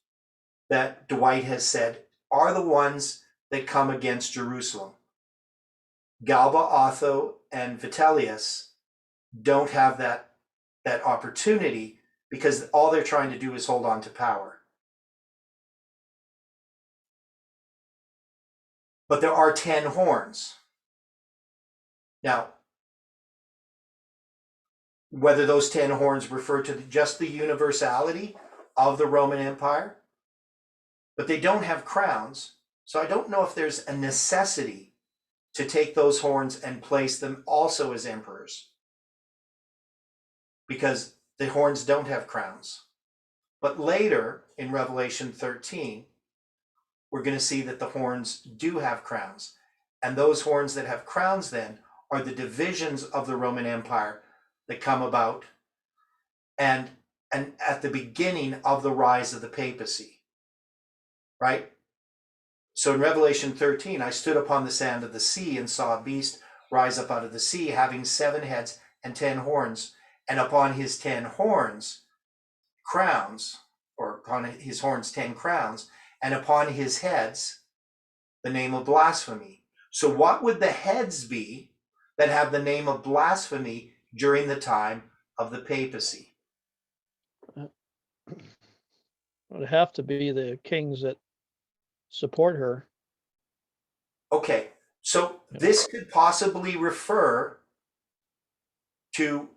that Dwight has said are the ones that come against Jerusalem. Galba, Otho, and Vitellius don't have that opportunity because all they're trying to do is hold on to power. But there are 10 horns. Now, whether those 10 horns refer to just the universality of the Roman Empire, but they don't have crowns, so I don't know if there's a necessity to take those horns and place them also as emperors, because the horns don't have crowns. But later in Revelation 13, we're going to see that the horns do have crowns. And those horns that have crowns then are the divisions of the Roman Empire that come about and at the beginning of the rise of the papacy, right? So in Revelation 13, I stood upon the sand of the sea and saw a beast rise up out of the sea, having 7 heads and 10 horns, and upon his 10 horns, crowns, or upon his horns, 10 crowns, and upon his heads, the name of blasphemy. So what would the heads be that have the name of blasphemy during the time of the papacy?
It would have to be the kings that support her.
Okay, so this could possibly refer to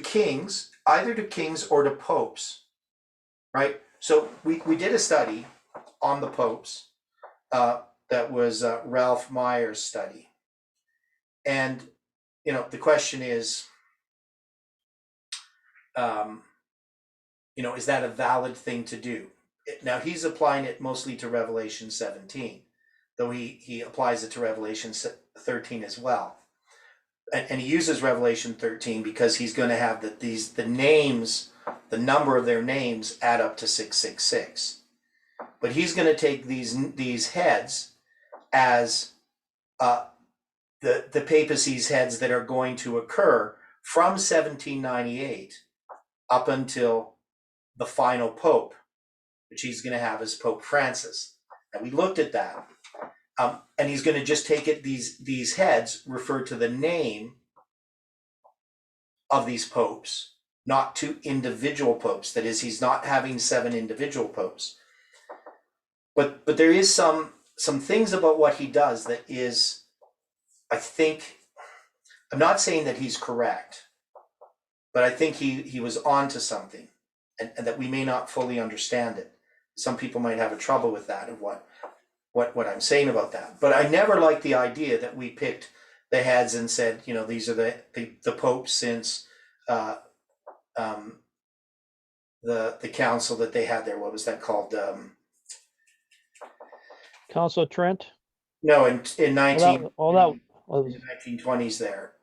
kings, either to kings or to popes, right? So we did a study on the popes that was Ralph Meyer's study. And, the question is, is that a valid thing to do? Now, he's applying it mostly to Revelation 17, though he applies it to Revelation 13 as well. And he uses Revelation 13 because he's going to have the names, the number of their names add up to 666. But he's going to take these heads as the papacy's heads that are going to occur from 1798 up until the final pope, which he's going to have as Pope Francis. And we looked at that. And he's going to just take it, these heads refer to the name of these popes, not to individual popes. That is, he's not having 7 individual popes. But there is some things about what he does that is, I think, I'm not saying that he's correct, but I think he was onto something, and that we may not fully understand it. Some people might have a trouble with that, of what I'm saying about that. But I never liked the idea that we picked the heads and said, these are the popes since the council that they had there. What was that called?
Council of Trent?
No, in 19
All that
in
was
the 1920s there.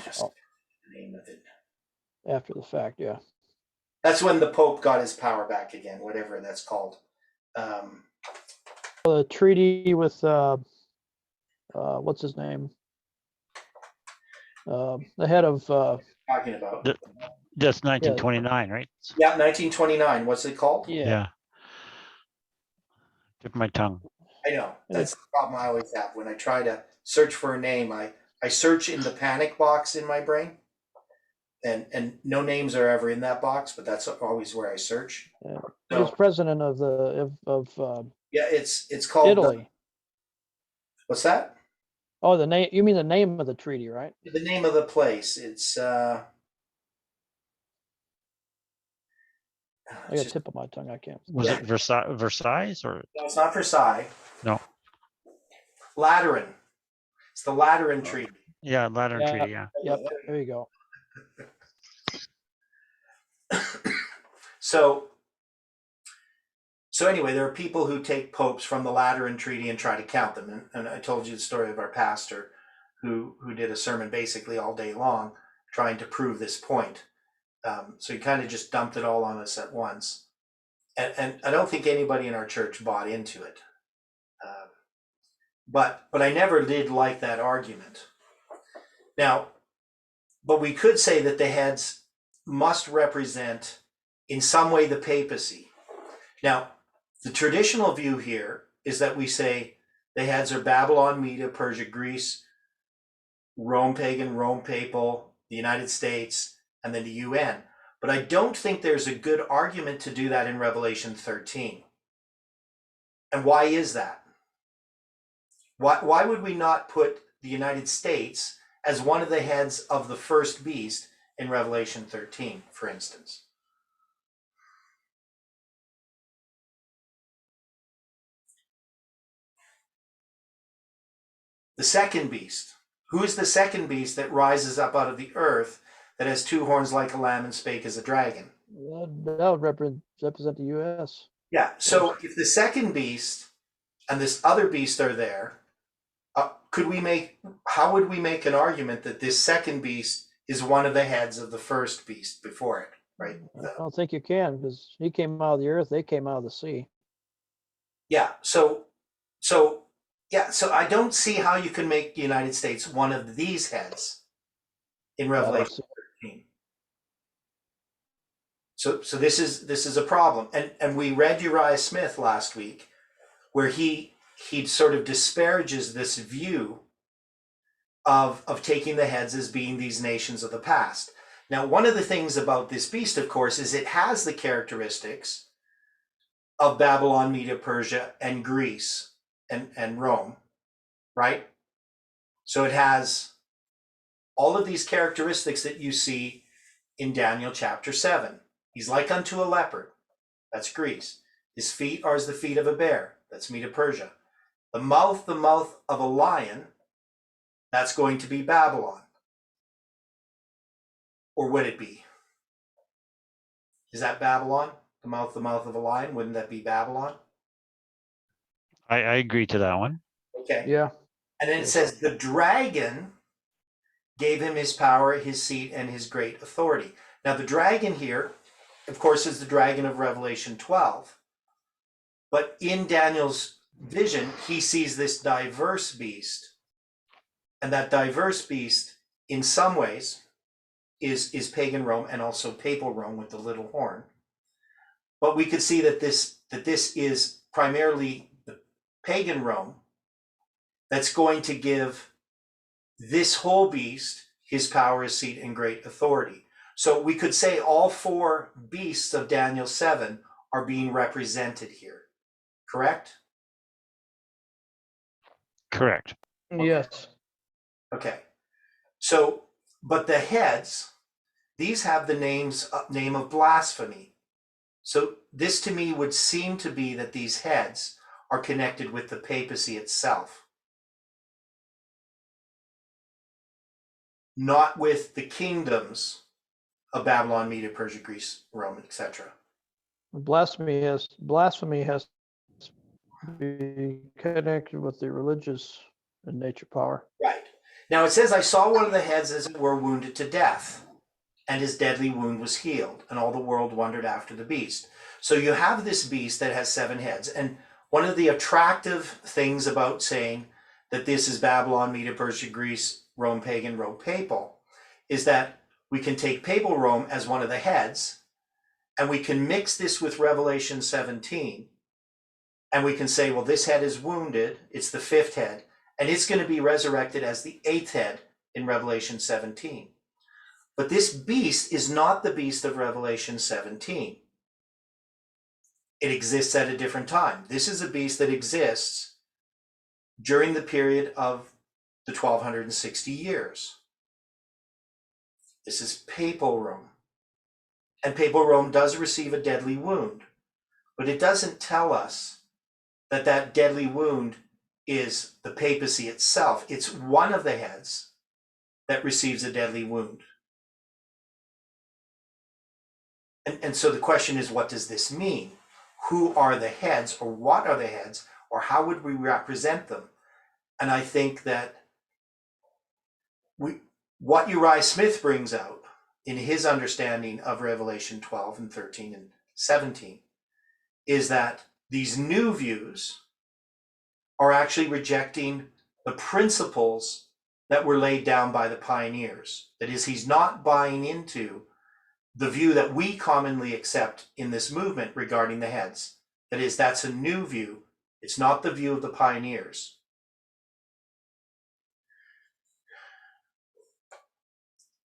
Just the name of it.
after the fact, yeah.
That's when the Pope got his power back again, whatever that's called.
The treaty with what's his name? The head of,
Talking about.
The- That's 1929, right?
Yeah, 1929. What's it called?
yeah,
Took my tongue.
I know. That's the problem I always have. When I try to search for a name, I search in the panic box in my brain. And no names are ever in that box, but that's always where I search.
he was
So
president of
yeah, it's called
Italy.
what's that?
Oh, the name, you mean the name of the treaty, right?
The name of the place. It's
I got a
just,
tip of my tongue, I can't.
Was
Yeah.
it Versailles or
no, it's not Versailles.
no?
Lateran. It's the Lateran Treaty.
Yeah, Lateran
Yeah.
Treaty. Yeah.
Yep, there you go.
So anyway, there are people who take popes from the Lateran Treaty and try to count them. And I told you the story of our pastor who did a sermon basically all day long trying to prove this point. So he kind of just dumped it all on us at once. And I don't think anybody in our church bought into it. But I never did like that argument. Now, but we could say that the heads must represent in some way the papacy. Now, the traditional view here is that we say the heads are Babylon, Media, Persia, Greece, Rome pagan, Rome papal, the United States, and then the UN. But I don't think there's a good argument to do that in Revelation 13. And why is that? Why would we not put the United States as one of the heads of the first beast in Revelation 13, for instance? The second beast. Who is the second beast that rises up out of the earth that has two horns like a lamb and spake as a dragon?
That would represent the US.
Yeah, so if the second beast and this other beast are there, how would we make an argument that this second beast is one of the heads of the first beast before it, right?
I don't think you can, because he came out of the earth, they came out of the sea.
Yeah, so I don't see how you can make the United States one of these heads in Revelation 13. So this is a problem. And we read Uriah Smith last week, where he sort of disparages this view of taking the heads as being these nations of the past. Now, one of the things about this beast, of course, is it has the characteristics of Babylon, Media, Persia, and Greece and Rome, right? So it has all of these characteristics that you see in Daniel chapter 7. He's like unto a leopard. That's Greece. His feet are as the feet of a bear. That's Media, Persia. The mouth of a lion. That's going to be Babylon. Or would it be? Is that Babylon? The mouth of a lion? Wouldn't that be Babylon?
I agree to that one.
Okay.
Yeah.
And then it says the dragon gave him his power, his seat, and his great authority. Now the dragon here, of course, is the dragon of Revelation 12. But in Daniel's vision, he sees this diverse beast. And that diverse beast, in some ways, is pagan Rome and also papal Rome with the little horn. But we could see that this is primarily the pagan Rome that's going to give this whole beast his power, his seat, and great authority. So we could say all four beasts of Daniel 7 are being represented here, correct?
Correct.
Yes.
Okay. So, but the heads, these have the name of blasphemy. So this to me would seem to be that these heads are connected with the papacy itself, not with the kingdoms of Babylon, Media, Persia, Greece, Rome, etc.
Blasphemy has to be connected with the religious and nature power.
Right. Now it says, I saw one of the heads as it were wounded to death, and his deadly wound was healed, and all the world wondered after the beast. So you have this beast that has 7 heads. And one of the attractive things about saying that this is Babylon, Media, Persia, Greece, Rome pagan, Rome papal, is that we can take papal Rome as one of the heads, and we can mix this with Revelation 17, and we can say, well, this head is wounded, it's the 5th head, and it's going to be resurrected as the 8th head in Revelation 17. But this beast is not the beast of Revelation 17. It exists at a different time. This is a beast that exists during the period of the 1260 years. This is papal Rome. And papal Rome does receive a deadly wound, but it doesn't tell us that that deadly wound is the papacy itself. It's one of the heads that receives a deadly wound. And so the question is, what does this mean? Who are the heads, or what are the heads, or how would we represent them? And I think that what Uriah Smith brings out in his understanding of Revelation 12 and 13 and 17 is that these new views are actually rejecting the principles that were laid down by the pioneers. That is, he's not buying into the view that we commonly accept in this movement regarding the heads. That is, that's a new view. It's not the view of the pioneers.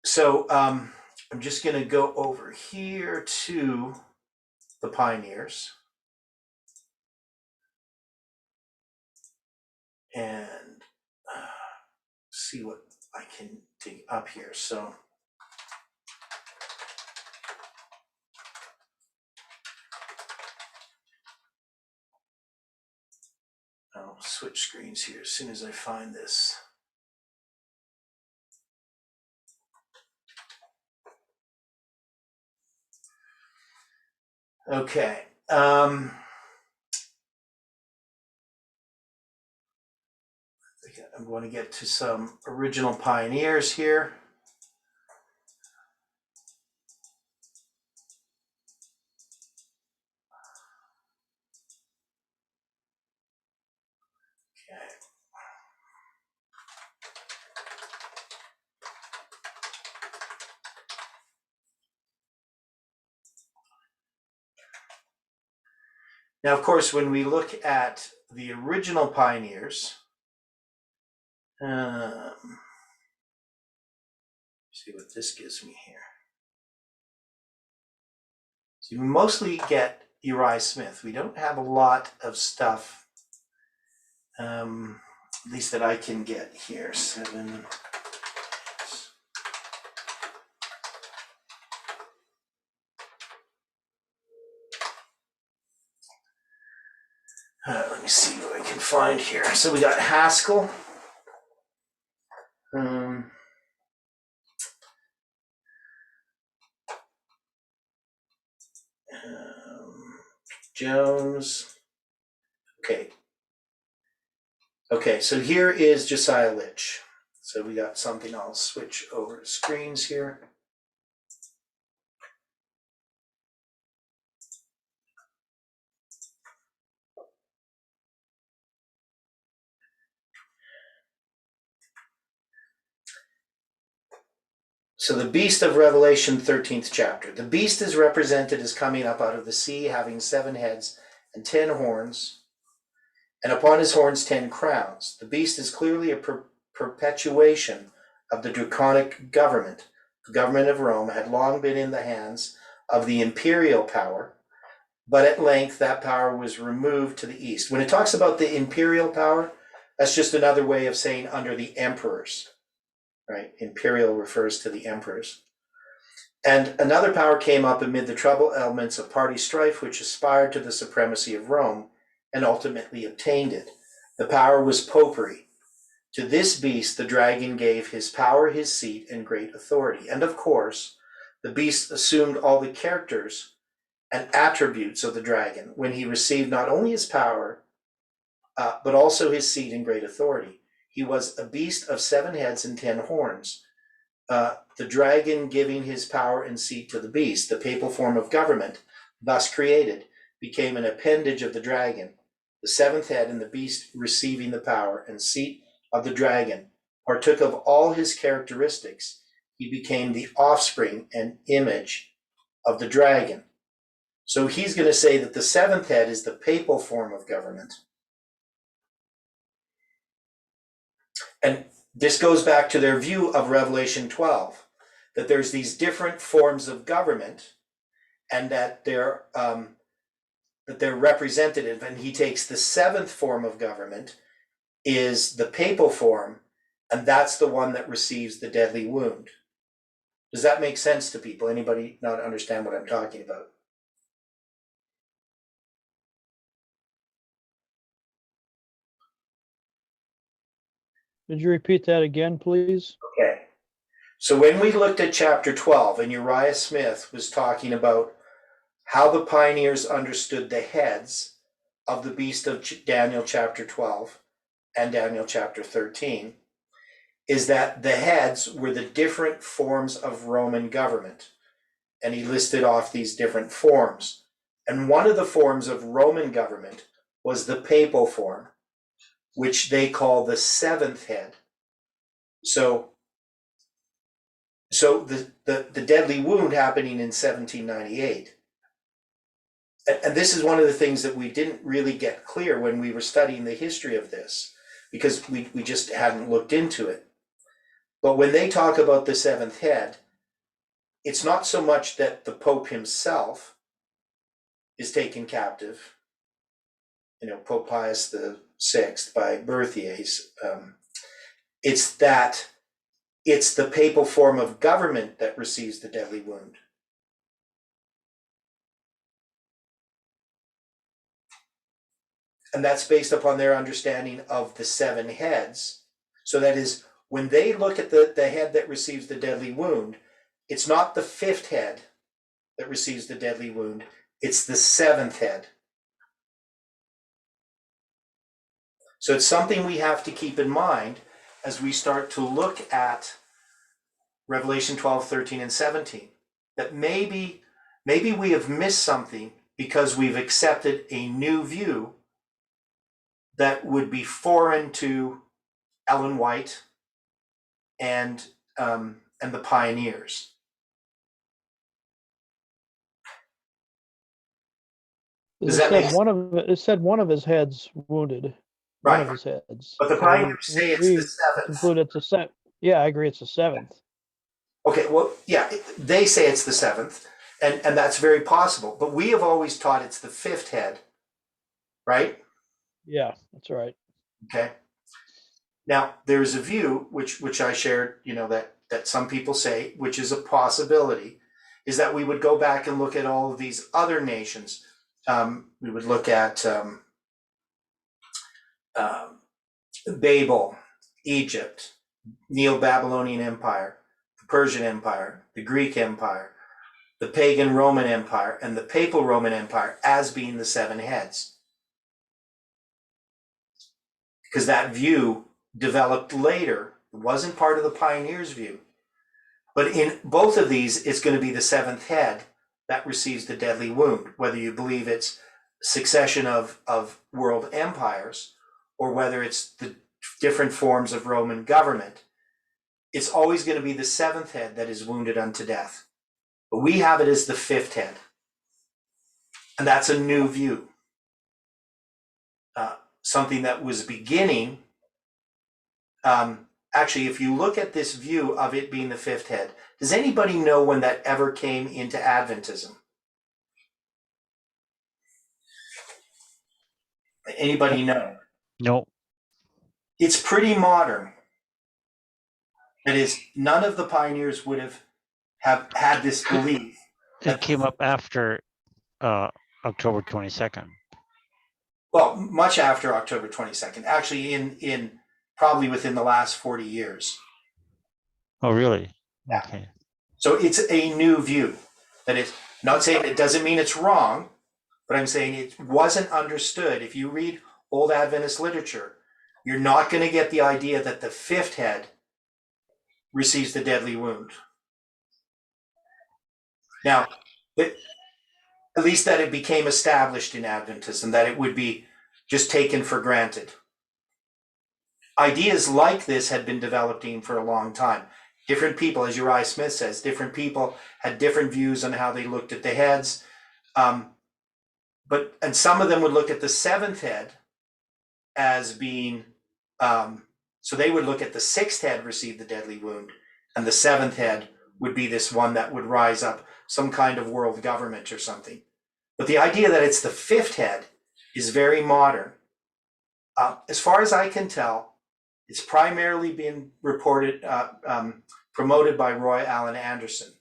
So I'm just going to go over here to the pioneers and see what I can dig up here. So I'll switch screens here as soon as I find this. Okay. I'm going to get to some original pioneers here. Okay. Now, of course, when we look at the original pioneers, see what this gives me here. So we mostly get Uriah Smith. We don't have a lot of stuff, at least that I can get here. 7. Let me see what I can find here. So we got Haskell. Jones. Okay, so here is Josiah Litch. So we got something. I'll switch over to screens here. So the beast of Revelation 13th chapter. The beast is represented as coming up out of the sea, having 7 heads and 10 horns, and upon his horns 10 crowns. The beast is clearly a perpetuation of the draconic government. The government of Rome had long been in the hands of the imperial power, but at length that power was removed to the east. When it talks about the imperial power, that's just another way of saying under the emperors. Right? Imperial refers to the emperors. And another power came up amid the troubled elements of party strife, which aspired to the supremacy of Rome and ultimately obtained it. The power was popery. To this beast, the dragon gave his power, his seat, and great authority. And of course, the beast assumed all the characters and attributes of the dragon when he received not only his power, but also his seat and great authority. He was a beast of 7 heads and 10 horns. The dragon giving his power and seat to the beast, the papal form of government, thus created, became an appendage of the dragon. The 7th head and the beast receiving the power and seat of the dragon partook of all his characteristics. he became the offspring and image of the dragon. So he's going to say that the seventh head is the papal form of government. And this goes back to their view of Revelation 12, that there's these different forms of government and that they're representative. And he takes the seventh form of government is the papal form, and that's the one that receives the deadly wound. Does that make sense to people? Anybody not understand what I'm talking about?
Could you repeat that again, please?
Okay. So when we looked at chapter 12, and Uriah Smith was talking about how the pioneers understood the heads of the beast of Daniel chapter 12 and Daniel chapter 13, is that the heads were the different forms of Roman government. And he listed off these different forms. And one of the forms of Roman government was the papal form, which they call the seventh head. So the deadly wound happening in 1798. And this is one of the things that we didn't really get clear when we were studying the history of this, because we just hadn't looked into it. But when they talk about the seventh head, it's not so much that the Pope himself is taken captive, Pope Pius VI by Berthiers. It's that it's the papal form of government that receives the deadly wound. And that's based upon their understanding of the seven heads. So that is, when they look at the head that receives the deadly wound, it's not the fifth head that receives the deadly wound, it's the seventh head. So it's something we have to keep in mind as we start to look at Revelation 12, 13, and 17, that maybe we have missed something because we've accepted a new view that would be foreign to Ellen White and the pioneers.
It said one of his heads wounded.
Right.
One of his heads.
But the pioneers say it's the seventh.
Conclude it's the seventh. Yeah, I agree. It's the seventh.
Okay, well, yeah, they say it's the seventh, and that's very possible. But we have always taught it's the fifth head, right?
Yeah, that's right.
Okay. Now, there's a view which I shared, that some people say, which is a possibility, is that we would go back and look at all of these other nations. We would look at Babel, Egypt, Neo-Babylonian Empire, the Persian Empire, the Greek Empire, the pagan Roman Empire, and the papal Roman Empire as being the seven heads. Because that view developed later. It wasn't part of the pioneers' view. But in both of these, it's going to be the seventh head that receives the deadly wound, whether you believe it's succession of world empires or whether it's the different forms of Roman government. It's always going to be the seventh head that is wounded unto death. But we have it as the fifth head. And that's a new view. Something that was beginning. Actually, if you look at this view of it being the fifth head, does anybody know when that ever came into Adventism? Anybody know?
No.
It's pretty modern. That is, none of the pioneers would have had this belief.
It came up after October 22nd.
Well, much after October 22nd, actually in probably within the last 40 years.
Oh, really?
Yeah.
Okay.
So it's a new view. That is, not saying it doesn't mean it's wrong, but I'm saying it wasn't understood. If you read old Adventist literature, you're not going to get the idea that the fifth head receives the deadly wound. Now, at least that it became established in Adventism, that it would be just taken for granted. Ideas like this had been developing for a long time. Different people, as Uriah Smith says, different people had different views on how they looked at the heads. And some of them would look at the seventh head as being, so they would look at the sixth head received the deadly wound, and the seventh head would be this one that would rise up, some kind of world government or something. But the idea that it's the fifth head is very modern. As far as I can tell, it's primarily been reported, promoted by Roy Allen Anderson.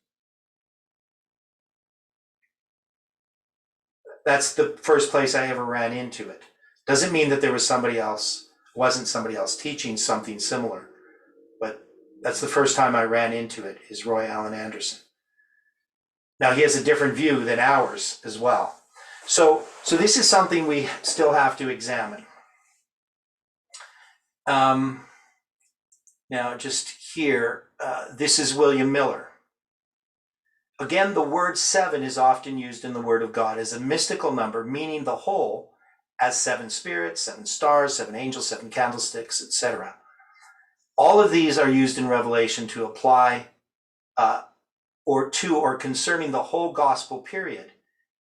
That's the first place I ever ran into it. Doesn't mean that there was wasn't somebody else teaching something similar, but that's the first time I ran into it, is Roy Allen Anderson. Now he has a different view than ours as well. So this is something we still have to examine. Now just here, this is William Miller. Again, the word 7 is often used in the Word of God as a mystical number, meaning the whole, as 7 spirits, 7 stars, 7 angels, 7 candlesticks, etc. All of these are used in Revelation to apply or concerning the whole gospel period.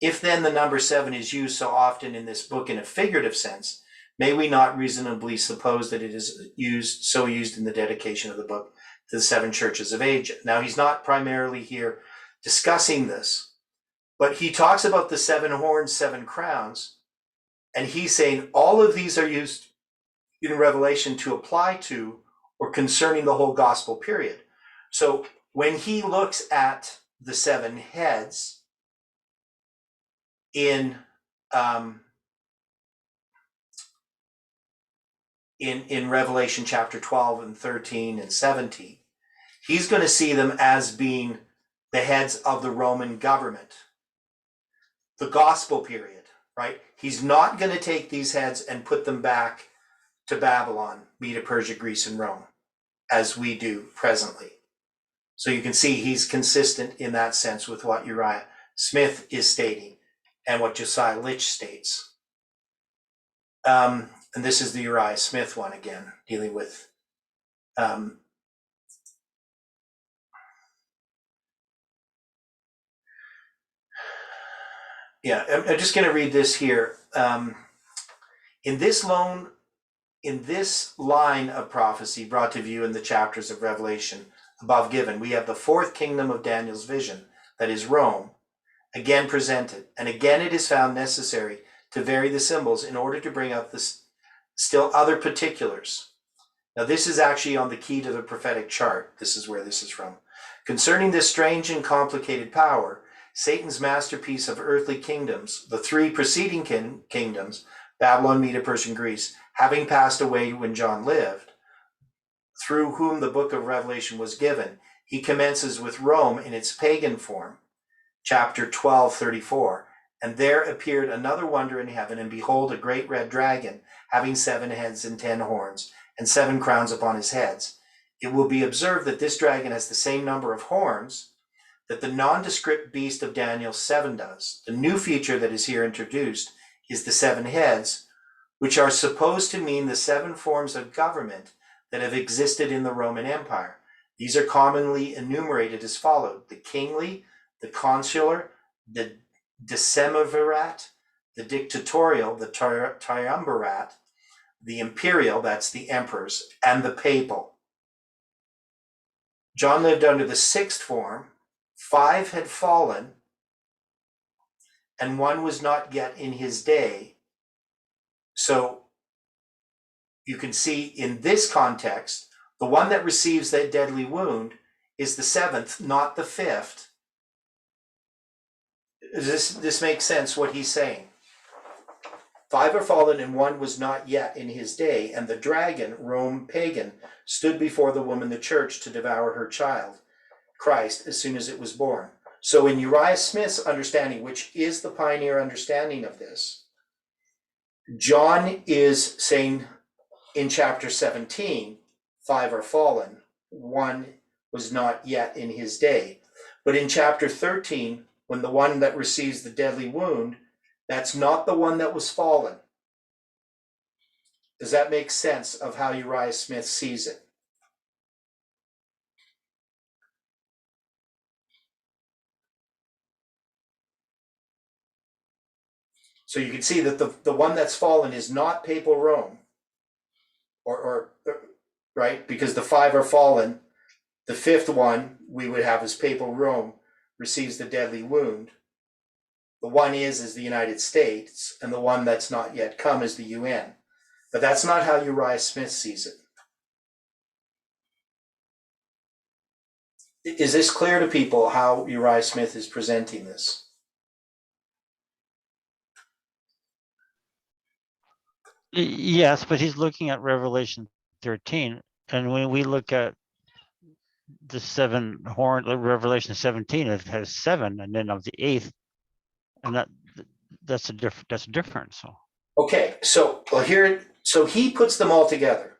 If then the number 7 is used so often in this book in a figurative sense, may we not reasonably suppose that it is used in the dedication of the book to the 7 churches of Asia? Now, he's not primarily here discussing this, but he talks about the 7 horns, 7 crowns, and he's saying all of these are used in Revelation to apply to or concerning the whole gospel period. So when he looks at the 7 heads in Revelation chapter 12 and 13 and 17, he's going to see them as being the heads of the Roman government, the gospel period, right? He's not going to take these heads and put them back to Babylon, Media, Persia, Greece, and Rome, as we do presently. So you can see he's consistent in that sense with what Uriah Smith is stating and what Josiah Litch states. And this is the Uriah Smith one again, dealing with I'm just going to read this here. In this line of prophecy brought to view in the chapters of Revelation above given, we have the fourth kingdom of Daniel's vision, that is Rome, again presented. And again it is found necessary to vary the symbols in order to bring out the still other particulars. Now this is actually on the key to the prophetic chart. This is where this is from. Concerning this strange and complicated power, Satan's masterpiece of earthly kingdoms, the 3 preceding kingdoms, Babylon, Media, Persia, and Greece, having passed away when John lived, through whom the book of Revelation was given, he commences with Rome in its pagan form, chapter 12:34. And there appeared another wonder in heaven, and behold, a great red dragon, having 7 heads and 10 horns, and 7 crowns upon his heads. It will be observed that this dragon has the same number of horns that the nondescript beast of Daniel 7 does. The new feature that is here introduced is the 7 heads, which are supposed to mean the 7 forms of government that have existed in the Roman Empire. These are commonly enumerated as follows: the kingly, the consular, the decemvirate, the dictatorial, the triumvirate, the imperial, that's the emperors, and the papal. John lived under the 6th form. 5 had fallen, and 1 was not yet in his day. So you can see in this context, the one that receives that deadly wound is the 7th, not the 5th. This makes sense what he's saying. 5 are fallen, and 1 was not yet in his day, and the dragon, Rome pagan, stood before the woman, the church, to devour her child, Christ, as soon as it was born. So in Uriah Smith's understanding, which is the pioneer understanding of this, John is saying in chapter 17, 5 are fallen, 1 was not yet in his day. But in chapter 13, when the one that receives the deadly wound, that's not the one that was fallen. Does that make sense of how Uriah Smith sees it? So you can see that the one that's fallen is not papal Rome, or right, because the 5 are fallen. The 5th one we would have as papal Rome receives the deadly wound. The one is the United States, and the one that's not yet come is the UN. But that's not how Uriah Smith sees it. Is this clear to people how Uriah Smith is presenting this?
Yes, but he's looking at Revelation 13, and when we look at the 7 horn, Revelation 17, it has 7, and then of the 8th, and that's a difference. So
Okay, so he puts them all together.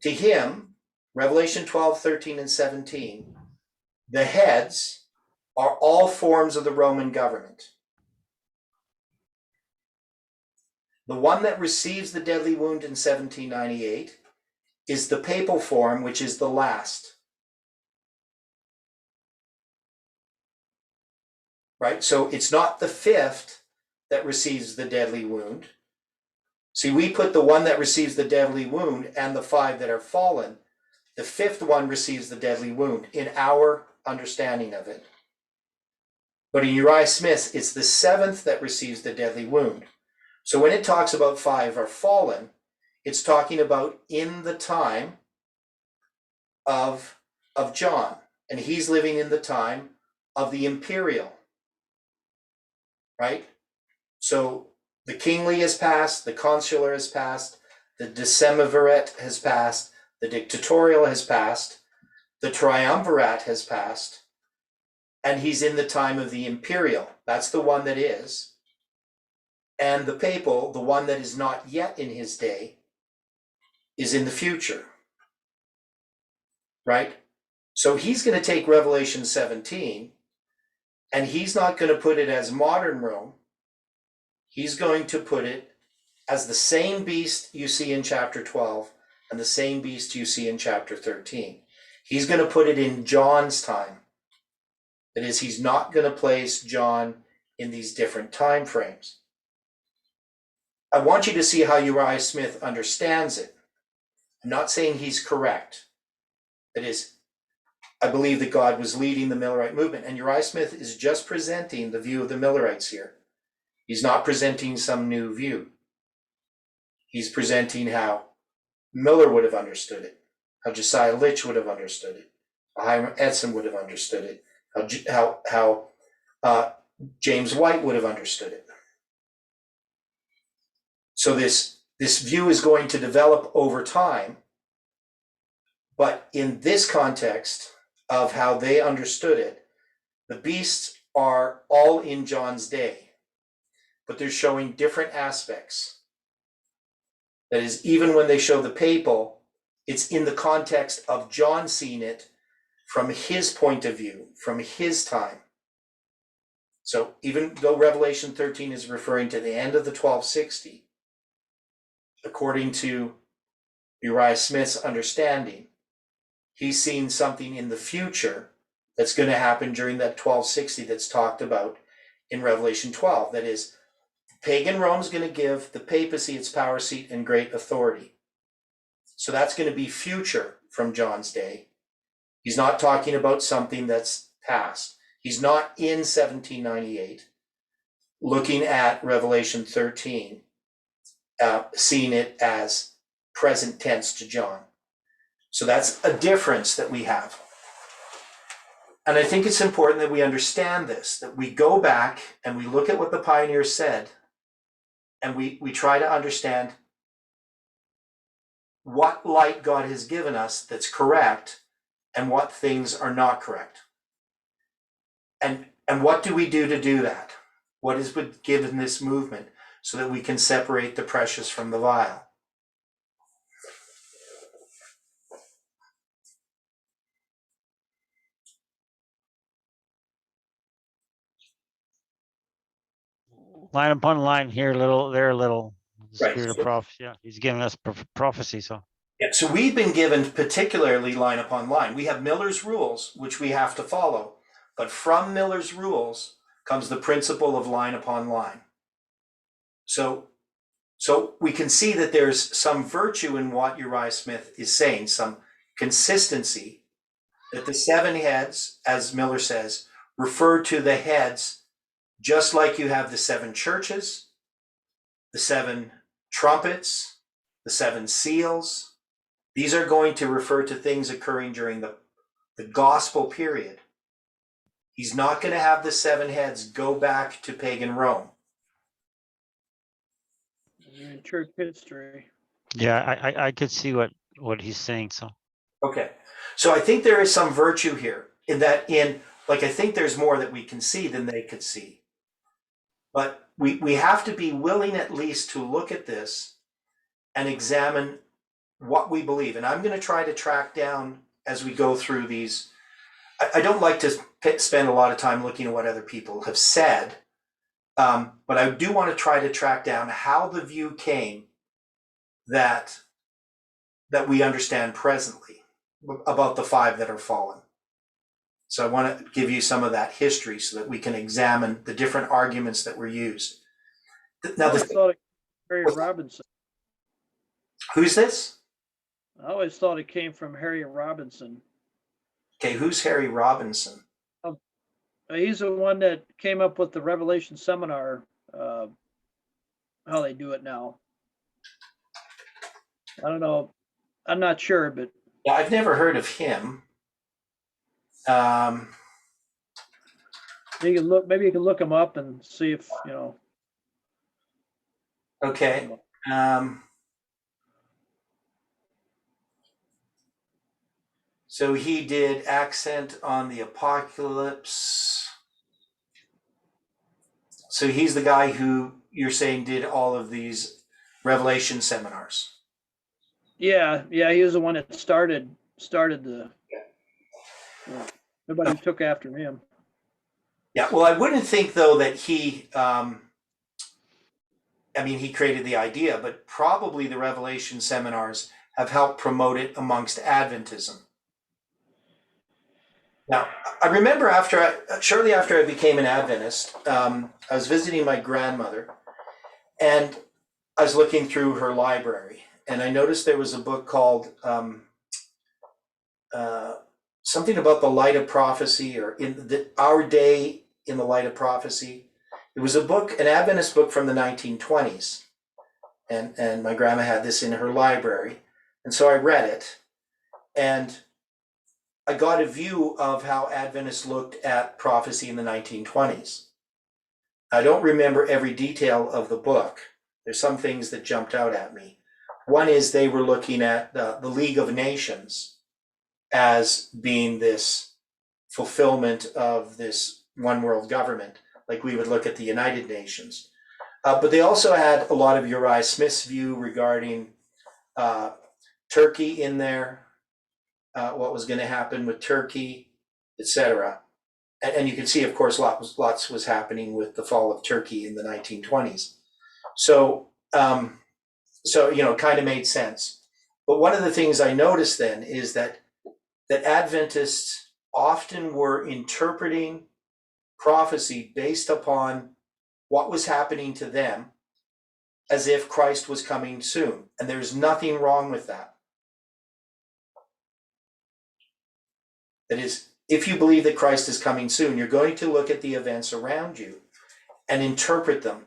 To him, Revelation 12, 13, and 17, the heads are all forms of the Roman government. The one that receives the deadly wound in 1798 is the papal form, which is the last. Right? So it's not the 5th that receives the deadly wound. See, we put the one that receives the deadly wound and the 5 that are fallen. The 5th one receives the deadly wound in our understanding of it. But in Uriah Smith's, it's the 7th that receives the deadly wound. So when it talks about 5 are fallen, it's talking about in the time of John. And he's living in the time of the imperial. Right? So the kingly has passed, the consular has passed, the decemvirate has passed, the dictatorial has passed, the triumvirate has passed, and he's in the time of the imperial. That's the one that is. And the papal, the one that is not yet in his day, is in the future. Right? So he's going to take Revelation 17, and he's not going to put it as modern Rome. He's going to put it as the same beast you see in chapter 12 and the same beast you see in chapter 13. He's going to put it in John's time. That is, he's not going to place John in these different time frames. I want you to see how Uriah Smith understands it. I'm not saying he's correct. That is, I believe that God was leading the Millerite movement, and Uriah Smith is just presenting the view of the Millerites here. He's not presenting some new view. He's presenting how Miller would have understood it, how Josiah Litch would have understood it, how Hiram Edson would have understood it, how James White would have understood it. So this view is going to develop over time, but in this context of how they understood it, the beasts are all in John's day, but they're showing different aspects. That is, even when they show the papal, it's in the context of John seeing it from his point of view, from his time. So even though Revelation 13 is referring to the end of the 1260, according to Uriah Smith's understanding, he's seen something in the future that's going to happen during that 1260 that's talked about in Revelation 12. That is, pagan Rome's going to give the papacy its power seat and great authority. So that's going to be future from John's day. He's not talking about something that's past. He's not in 1798 looking at Revelation 13, seeing it as present tense to John. So that's a difference that we have. And I think it's important that we understand this, that we go back and we look at what the pioneers said, and we try to understand what light God has given us that's correct and what things are not correct. And what do we do to do that? What is given this movement so that we can separate the precious from the vile?
line upon line, here a little, there a little.
Right.
Spirit of prophecy. Yeah, he's giving us prophecy. So
Yeah, so we've been given particularly line upon line. We have Miller's rules, which we have to follow. But from Miller's rules comes the principle of line upon line. So we can see that there's some virtue in what Uriah Smith is saying, some consistency, that the 7 heads, as Miller says, refer to the heads just like you have the 7 churches, the 7 trumpets, the 7 seals. These are going to refer to things occurring during the gospel period. He's not going to have the 7 heads go back to pagan Rome.
In church history.
Yeah, I could see what he's saying, so.
Okay. So I think there is some virtue here in that I think there's more that we can see than they could see. But we have to be willing at least to look at this and examine what we believe. And I'm going to try to track down as we go through these. I don't like to spend a lot of time looking at what other people have said, but I do want to try to track down how the view came that we understand presently about the 5 that are fallen. So I want to give you some of that history so that we can examine the different arguments that were used. Now,
I thought it Harry Robinson.
Who's this?
I always thought it came from Harry Robinson.
Okay, who's Harry Robinson?
He's the one that came up with the Revelation seminar, how they do it now. I don't know. I'm not sure, but
Yeah, I've never heard of him.
maybe you can look him up and see if,
Okay. So he did Accent on the Apocalypse. So he's the guy who you're saying did all of these Revelation seminars.
Yeah, he was the one that started the. Everybody took after him.
Yeah, well, I wouldn't think though that he, he created the idea, but probably the Revelation seminars have helped promote it amongst Adventism. Now, I remember shortly after I became an Adventist, I was visiting my grandmother, and I was looking through her library, and I noticed there was a book called something about the light of prophecy, or Our Day in the Light of Prophecy. It was a book, an Adventist book from the 1920s, and my grandma had this in her library, and so I read it, and I got a view of how Adventists looked at prophecy in the 1920s. I don't remember every detail of the book. There's some things that jumped out at me. One is they were looking at the League of Nations as being this fulfillment of this one world government, like we would look at the United Nations. But they also had a lot of Uriah Smith's view regarding Turkey in there, what was going to happen with Turkey, etc. And you can see, of course, lots was happening with the fall of Turkey in the 1920s. So it kind of made sense. But one of the things I noticed then is that Adventists often were interpreting prophecy based upon what was happening to them as if Christ was coming soon. And there's nothing wrong with that. That is, if you believe that Christ is coming soon, you're going to look at the events around you and interpret them.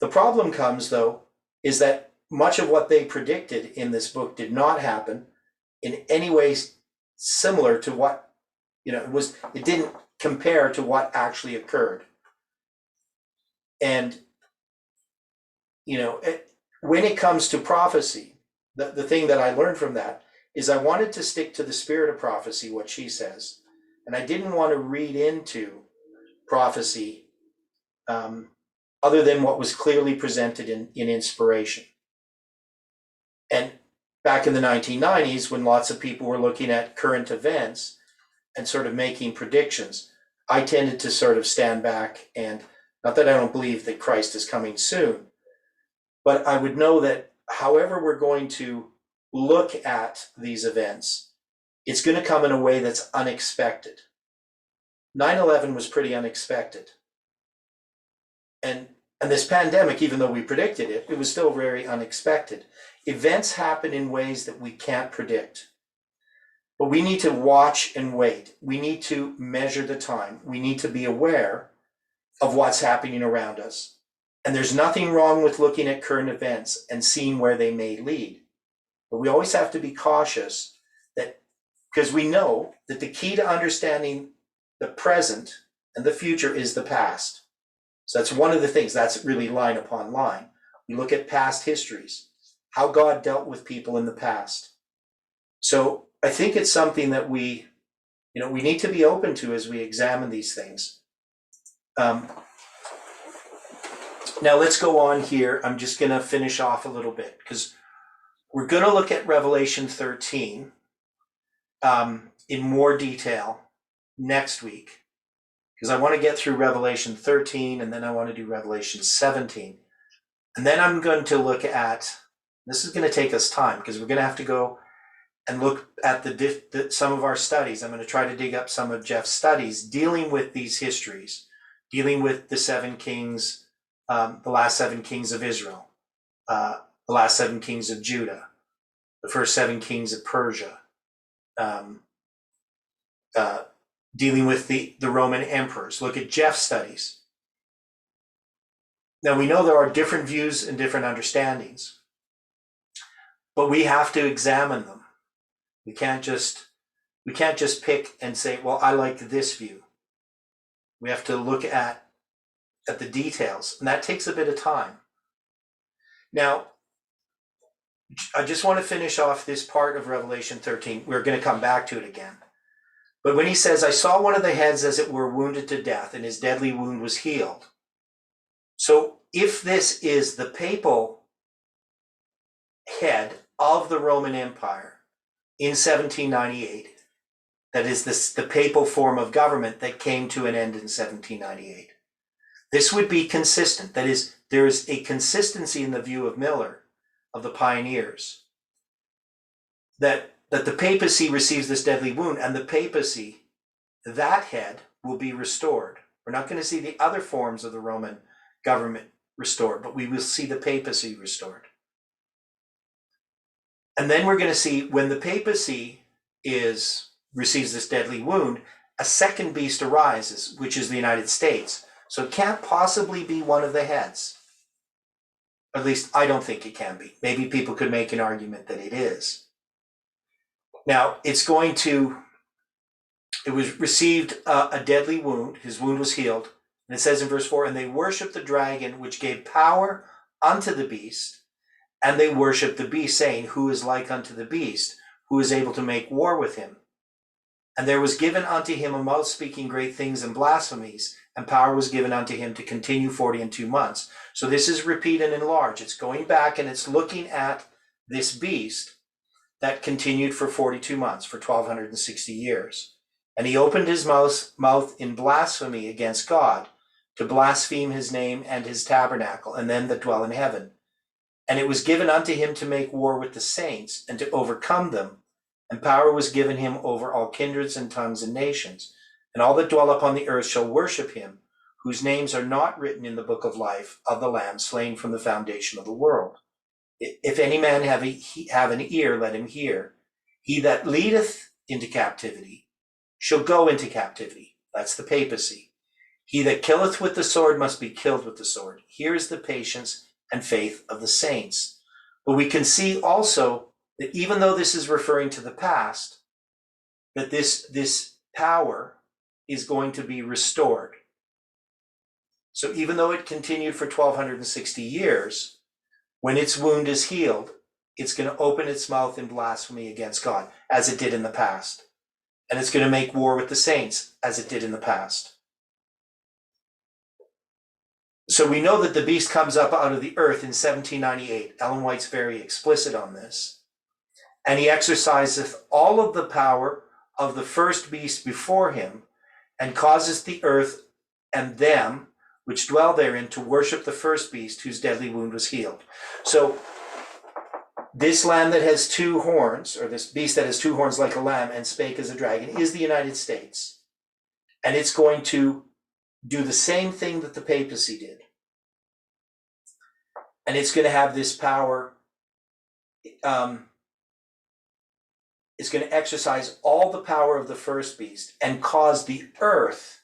The problem comes, though, is that much of what they predicted in this book did not happen in any way similar to what, it didn't compare to what actually occurred. And, when it comes to prophecy, the thing that I learned from that is I wanted to stick to the spirit of prophecy, what she says. And I didn't want to read into prophecy other than what was clearly presented in inspiration. And back in the 1990s, when lots of people were looking at current events and sort of making predictions, I tended to sort of stand back, and not that I don't believe that Christ is coming soon, but I would know that however we're going to look at these events, it's going to come in a way that's unexpected. 9/11 was pretty unexpected. And And this pandemic, even though we predicted it, it was still very unexpected. Events happen in ways that we can't predict. But we need to watch and wait. We need to measure the time. We need to be aware of what's happening around us. And there's nothing wrong with looking at current events and seeing where they may lead. But we always have to be cautious that, because we know that the key to understanding the present and the future is the past. So that's one of the things, that's really line upon line. We look at past histories, how God dealt with people in the past. So I think it's something that we need to be open to as we examine these things. Now let's go on here. I'm just going to finish off a little bit because we're going to look at Revelation 13 in more detail next week, because I want to get through Revelation 13 and then I want to do Revelation 17. And then I'm going to look at, this is going to take us time because we're going to have to go and look at some of our studies. I'm going to try to dig up some of Jeff's studies dealing with these histories, dealing with the 7 kings, the last 7 kings of Israel, the last 7 kings of Judah, the first 7 kings of Persia, dealing with the Roman emperors. Look at Jeff's studies. Now we know there are different views and different understandings, but we have to examine them. We can't just pick and say, well, I like this view. We have to look at the details, and that takes a bit of time. Now, I just want to finish off this part of Revelation 13. We're going to come back to it again. But when he says, I saw one of the heads as it were wounded to death, and his deadly wound was healed. So if this is the papal head of the Roman Empire in 1798, that is the papal form of government that came to an end in 1798, this would be consistent. That is, there is a consistency in the view of Miller, of the pioneers, that the papacy receives this deadly wound, and the papacy, that head, will be restored. We're not going to see the other forms of the Roman government restored, but we will see the papacy restored. And then we're going to see when the papacy receives this deadly wound, a second beast arises, which is the United States. So it can't possibly be one of the heads. At least I don't think it can be. Maybe people could make an argument that it is. Now, it was received a deadly wound. His wound was healed. And it says in verse 4, and they worshiped the dragon, which gave power unto the beast. And they worshiped the beast, saying, who is like unto the beast, who is able to make war with him? And there was given unto him a mouth speaking great things and blasphemies, and power was given unto him to continue 42 months. So this is repeat and enlarge. It's going back and it's looking at this beast that continued for 42 months, for 1260 years. And he opened his mouth in blasphemy against God, to blaspheme his name and his tabernacle, and them that dwell in heaven. And it was given unto him to make war with the saints, and to overcome them. And power was given him over all kindreds and tongues and nations. And all that dwell upon the earth shall worship him, whose names are not written in the book of life of the Lamb slain from the foundation of the world. If any man have an ear, let him hear. He that leadeth into captivity shall go into captivity. That's the papacy. He that killeth with the sword must be killed with the sword. Here is the patience and faith of the saints. But we can see also that even though this is referring to the past, that this power is going to be restored. So even though it continued for 1260 years, when its wound is healed, it's going to open its mouth in blasphemy against God, as it did in the past. And it's going to make war with the saints, as it did in the past. So we know that the beast comes up out of the earth in 1798. Ellen White's very explicit on this. And he exerciseth all of the power of the first beast before him, and causes the earth and them which dwell therein to worship the first beast, whose deadly wound was healed. So this lamb that has 2 horns, or this beast that has 2 horns like a lamb and spake as a dragon, is the United States. And it's going to do the same thing that the papacy did. And it's going to have this power. It's going to exercise all the power of the first beast and cause the earth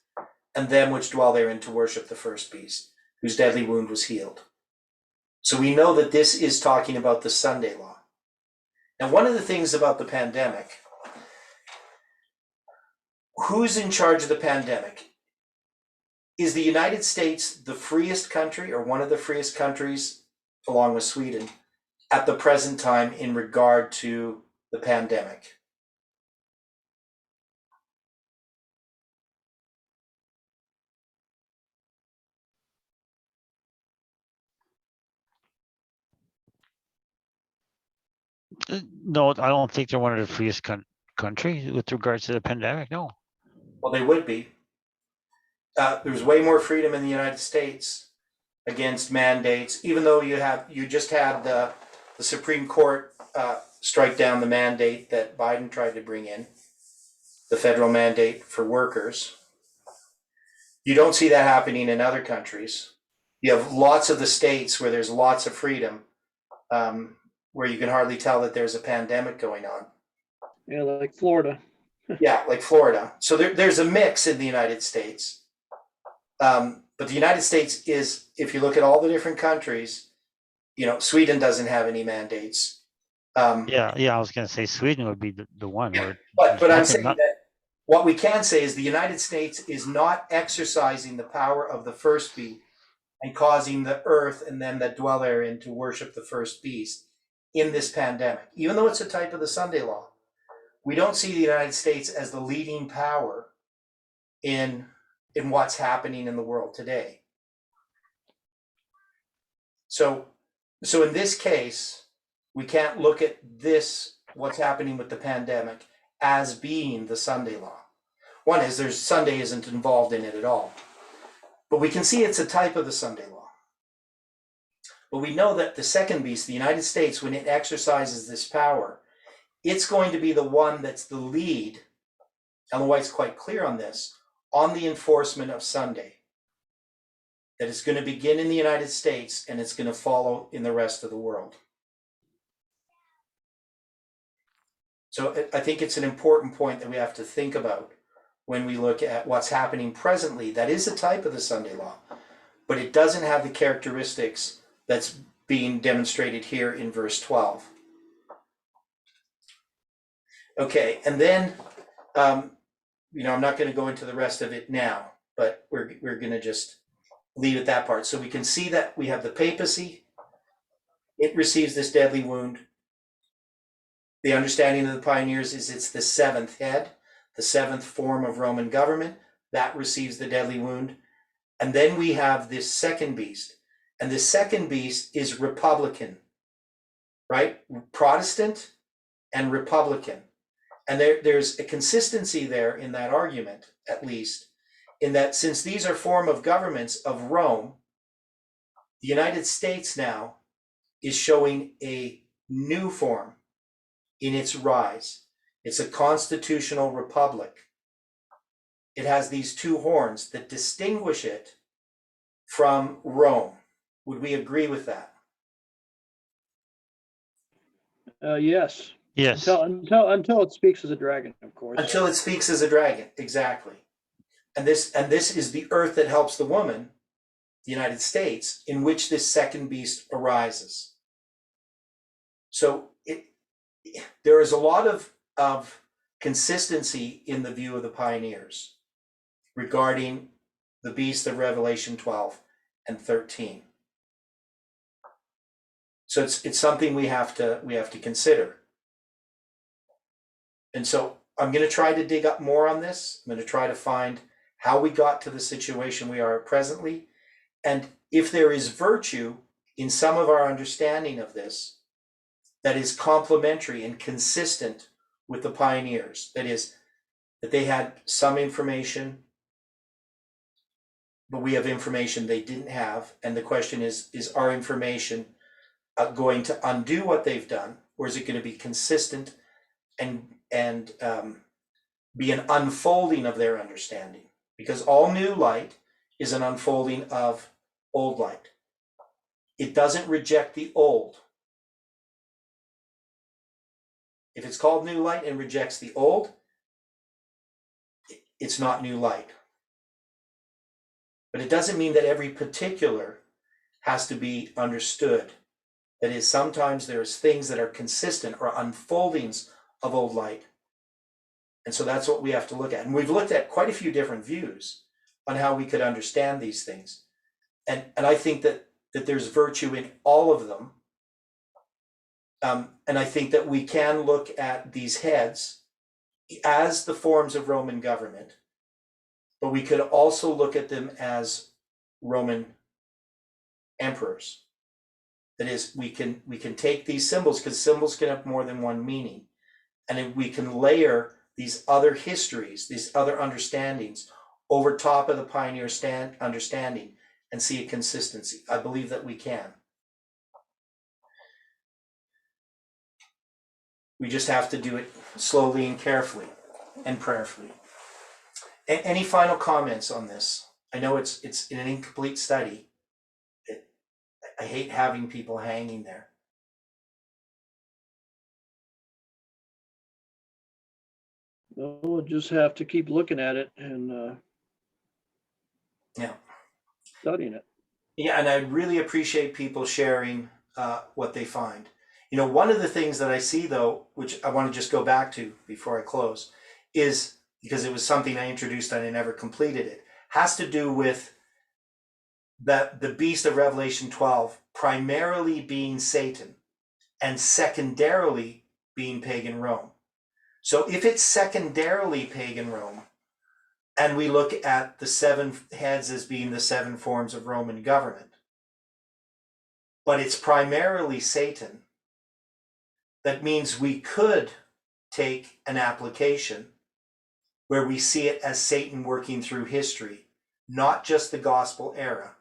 and them which dwell therein to worship the first beast, whose deadly wound was healed. So we know that this is talking about the Sunday law. Now, one of the things about the pandemic, who's in charge of the pandemic? Is the United States the freest country, or one of the freest countries, along with Sweden, at the present time in regard to the pandemic?
No, I don't think they're one of the freest countries with regards to the pandemic. No.
Well, they would be. There's way more freedom in the United States against mandates, even though you just had the Supreme Court strike down the mandate that Biden tried to bring in, the federal mandate for workers. You don't see that happening in other countries. You have lots of the states where there's lots of freedom, where you can hardly tell that there's a pandemic going on.
Yeah, like Florida.
Yeah, like Florida. So there's a mix in the United States. But the United States is, if you look at all the different countries, Sweden doesn't have any mandates.
Yeah, I was going to say Sweden would be the one. Where
but I'm saying that what we can say is the United States is not exercising the power of the first beast and causing the earth and them that dwell therein to worship the first beast in this pandemic. Even though it's a type of the Sunday law, we don't see the United States as the leading power in what's happening in the world today. So in this case, we can't look at this, what's happening with the pandemic, as being the Sunday law. One is Sunday isn't involved in it at all. But we can see it's a type of the Sunday law. But we know that the second beast, the United States, when it exercises this power, it's going to be the one that's the lead. Ellen White's quite clear on this, on the enforcement of Sunday. That it's going to begin in the United States and it's going to follow in the rest of the world. So I think it's an important point that we have to think about when we look at what's happening presently. That is a type of the Sunday law, but it doesn't have the characteristics that's being demonstrated here in verse 12. Okay, and then, I'm not going to go into the rest of it now, but we're going to just leave at that part. So we can see that we have the papacy. It receives this deadly wound. The understanding of the pioneers is it's the seventh head, the seventh form of Roman government, that receives the deadly wound. And then we have this second beast. And the second beast is Republican, right? Protestant and Republican. And there's a consistency there in that argument, at least, in that since these are form of governments of Rome, the United States now is showing a new form in its rise. It's a constitutional republic. It has these two horns that distinguish it from Rome. Would we agree with that?
Yes.
yes.
Until it speaks as a dragon, of course.
Until it speaks as a dragon, exactly. And this is the earth that helps the woman, the United States, in which this second beast arises. So there is a lot of consistency in the view of the pioneers regarding the beast of Revelation 12 and 13. So it's something we have to consider. And so I'm going to try to dig up more on this. I'm going to try to find how we got to the situation we are presently, and if there is virtue in some of our understanding of this that is complementary and consistent with the pioneers. That is, that they had some information, but we have information they didn't have. And the question is our information going to undo what they've done, or is it going to be consistent and be an unfolding of their understanding? Because all new light is an unfolding of old light. it doesn't reject the old. If it's called new light and rejects the old, it's not new light. But it doesn't mean that every particular has to be understood. That is, sometimes there's things that are consistent or unfoldings of old light. And so that's what we have to look at. And we've looked at quite a few different views on how we could understand these things. And I think that there's virtue in all of them. And I think that we can look at these heads as the forms of Roman government, but we could also look at them as Roman emperors. That is, we can take these symbols, because symbols can have more than one meaning, and we can layer these other histories, these other understandings over top of the pioneer understanding and see a consistency. I believe that we can. We just have to do it slowly and carefully and prayerfully. Any final comments on this? I know it's an incomplete study. I hate having people hanging there.
We'll just have to keep looking at it and
Yeah.
studying it.
Yeah, and I really appreciate people sharing what they find. You know, one of the things that I see, though, which I want to just go back to before I close, is, because it was something I introduced and I never completed it, has to do with the beast of Revelation 12 primarily being Satan and secondarily being pagan Rome. So if it's secondarily pagan Rome, and we look at the seven heads as being the seven forms of Roman government, but it's primarily Satan, that means we could take an application where we see it as Satan working through history, not just the gospel era.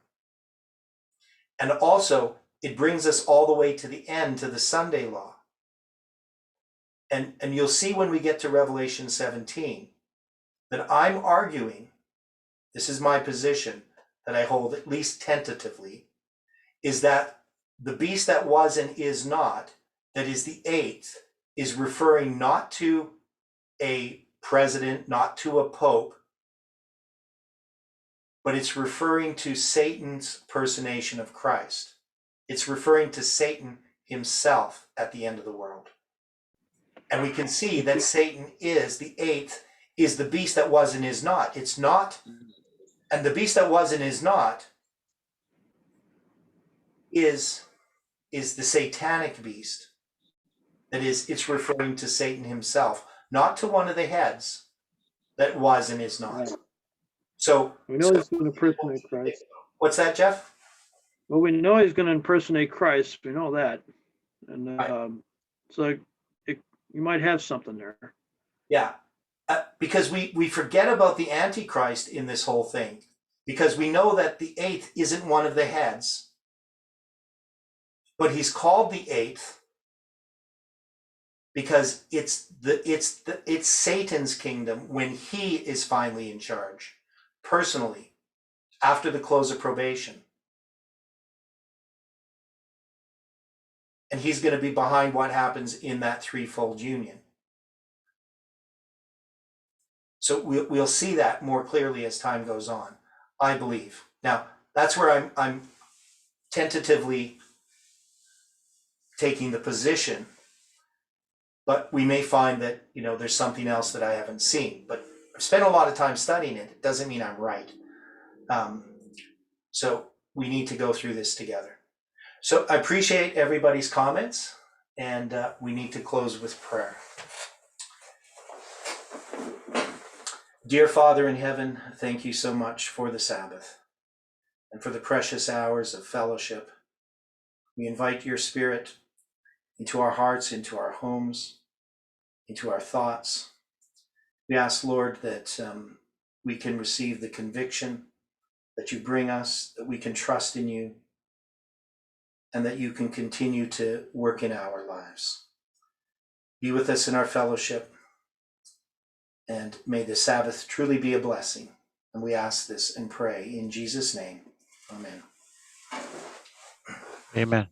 And also, it brings us all the way to the end, to the Sunday law. And you'll see when we get to Revelation 17 that I'm arguing, this is my position that I hold at least tentatively, is that the beast that was and is not, that is the eighth, is referring not to a president, not to a pope, but it's referring to Satan's personation of Christ. It's referring to Satan himself at the end of the world. And we can see that Satan is, the eighth, is the beast that was and is not. It's not, and the beast that was and is not is the satanic beast. That is, it's referring to Satan himself, not to one of the heads that was and is not.
Right.
So
We know he's going to impersonate Christ.
What's that, Jeff?
Well, we know he's going to impersonate Christ. We know that. And
Right.
so you might have something there.
Yeah, because we forget about the Antichrist in this whole thing, because we know that the eighth isn't one of the heads, but he's called the eighth because it's Satan's kingdom when he is finally in charge, personally, after the close of probation. And he's going to be behind what happens in that threefold union. So we'll see that more clearly as time goes on, I believe. Now, that's where I'm tentatively taking the position, but we may find that, you know, there's something else that I haven't seen. But I've spent a lot of time studying it. It doesn't mean I'm right. So we need to go through this together. So I appreciate everybody's comments, and we need to close with prayer. Dear Father in heaven, thank you so much for the Sabbath and for the precious hours of fellowship. We invite your Spirit into our hearts, into our homes, into our thoughts. We ask, Lord, that we can receive the conviction that you bring us, that we can trust in you, and that you can continue to work in our lives. Be with us in our fellowship, and may the Sabbath truly be a blessing. And we ask this and pray in Jesus' name. Amen.
Amen.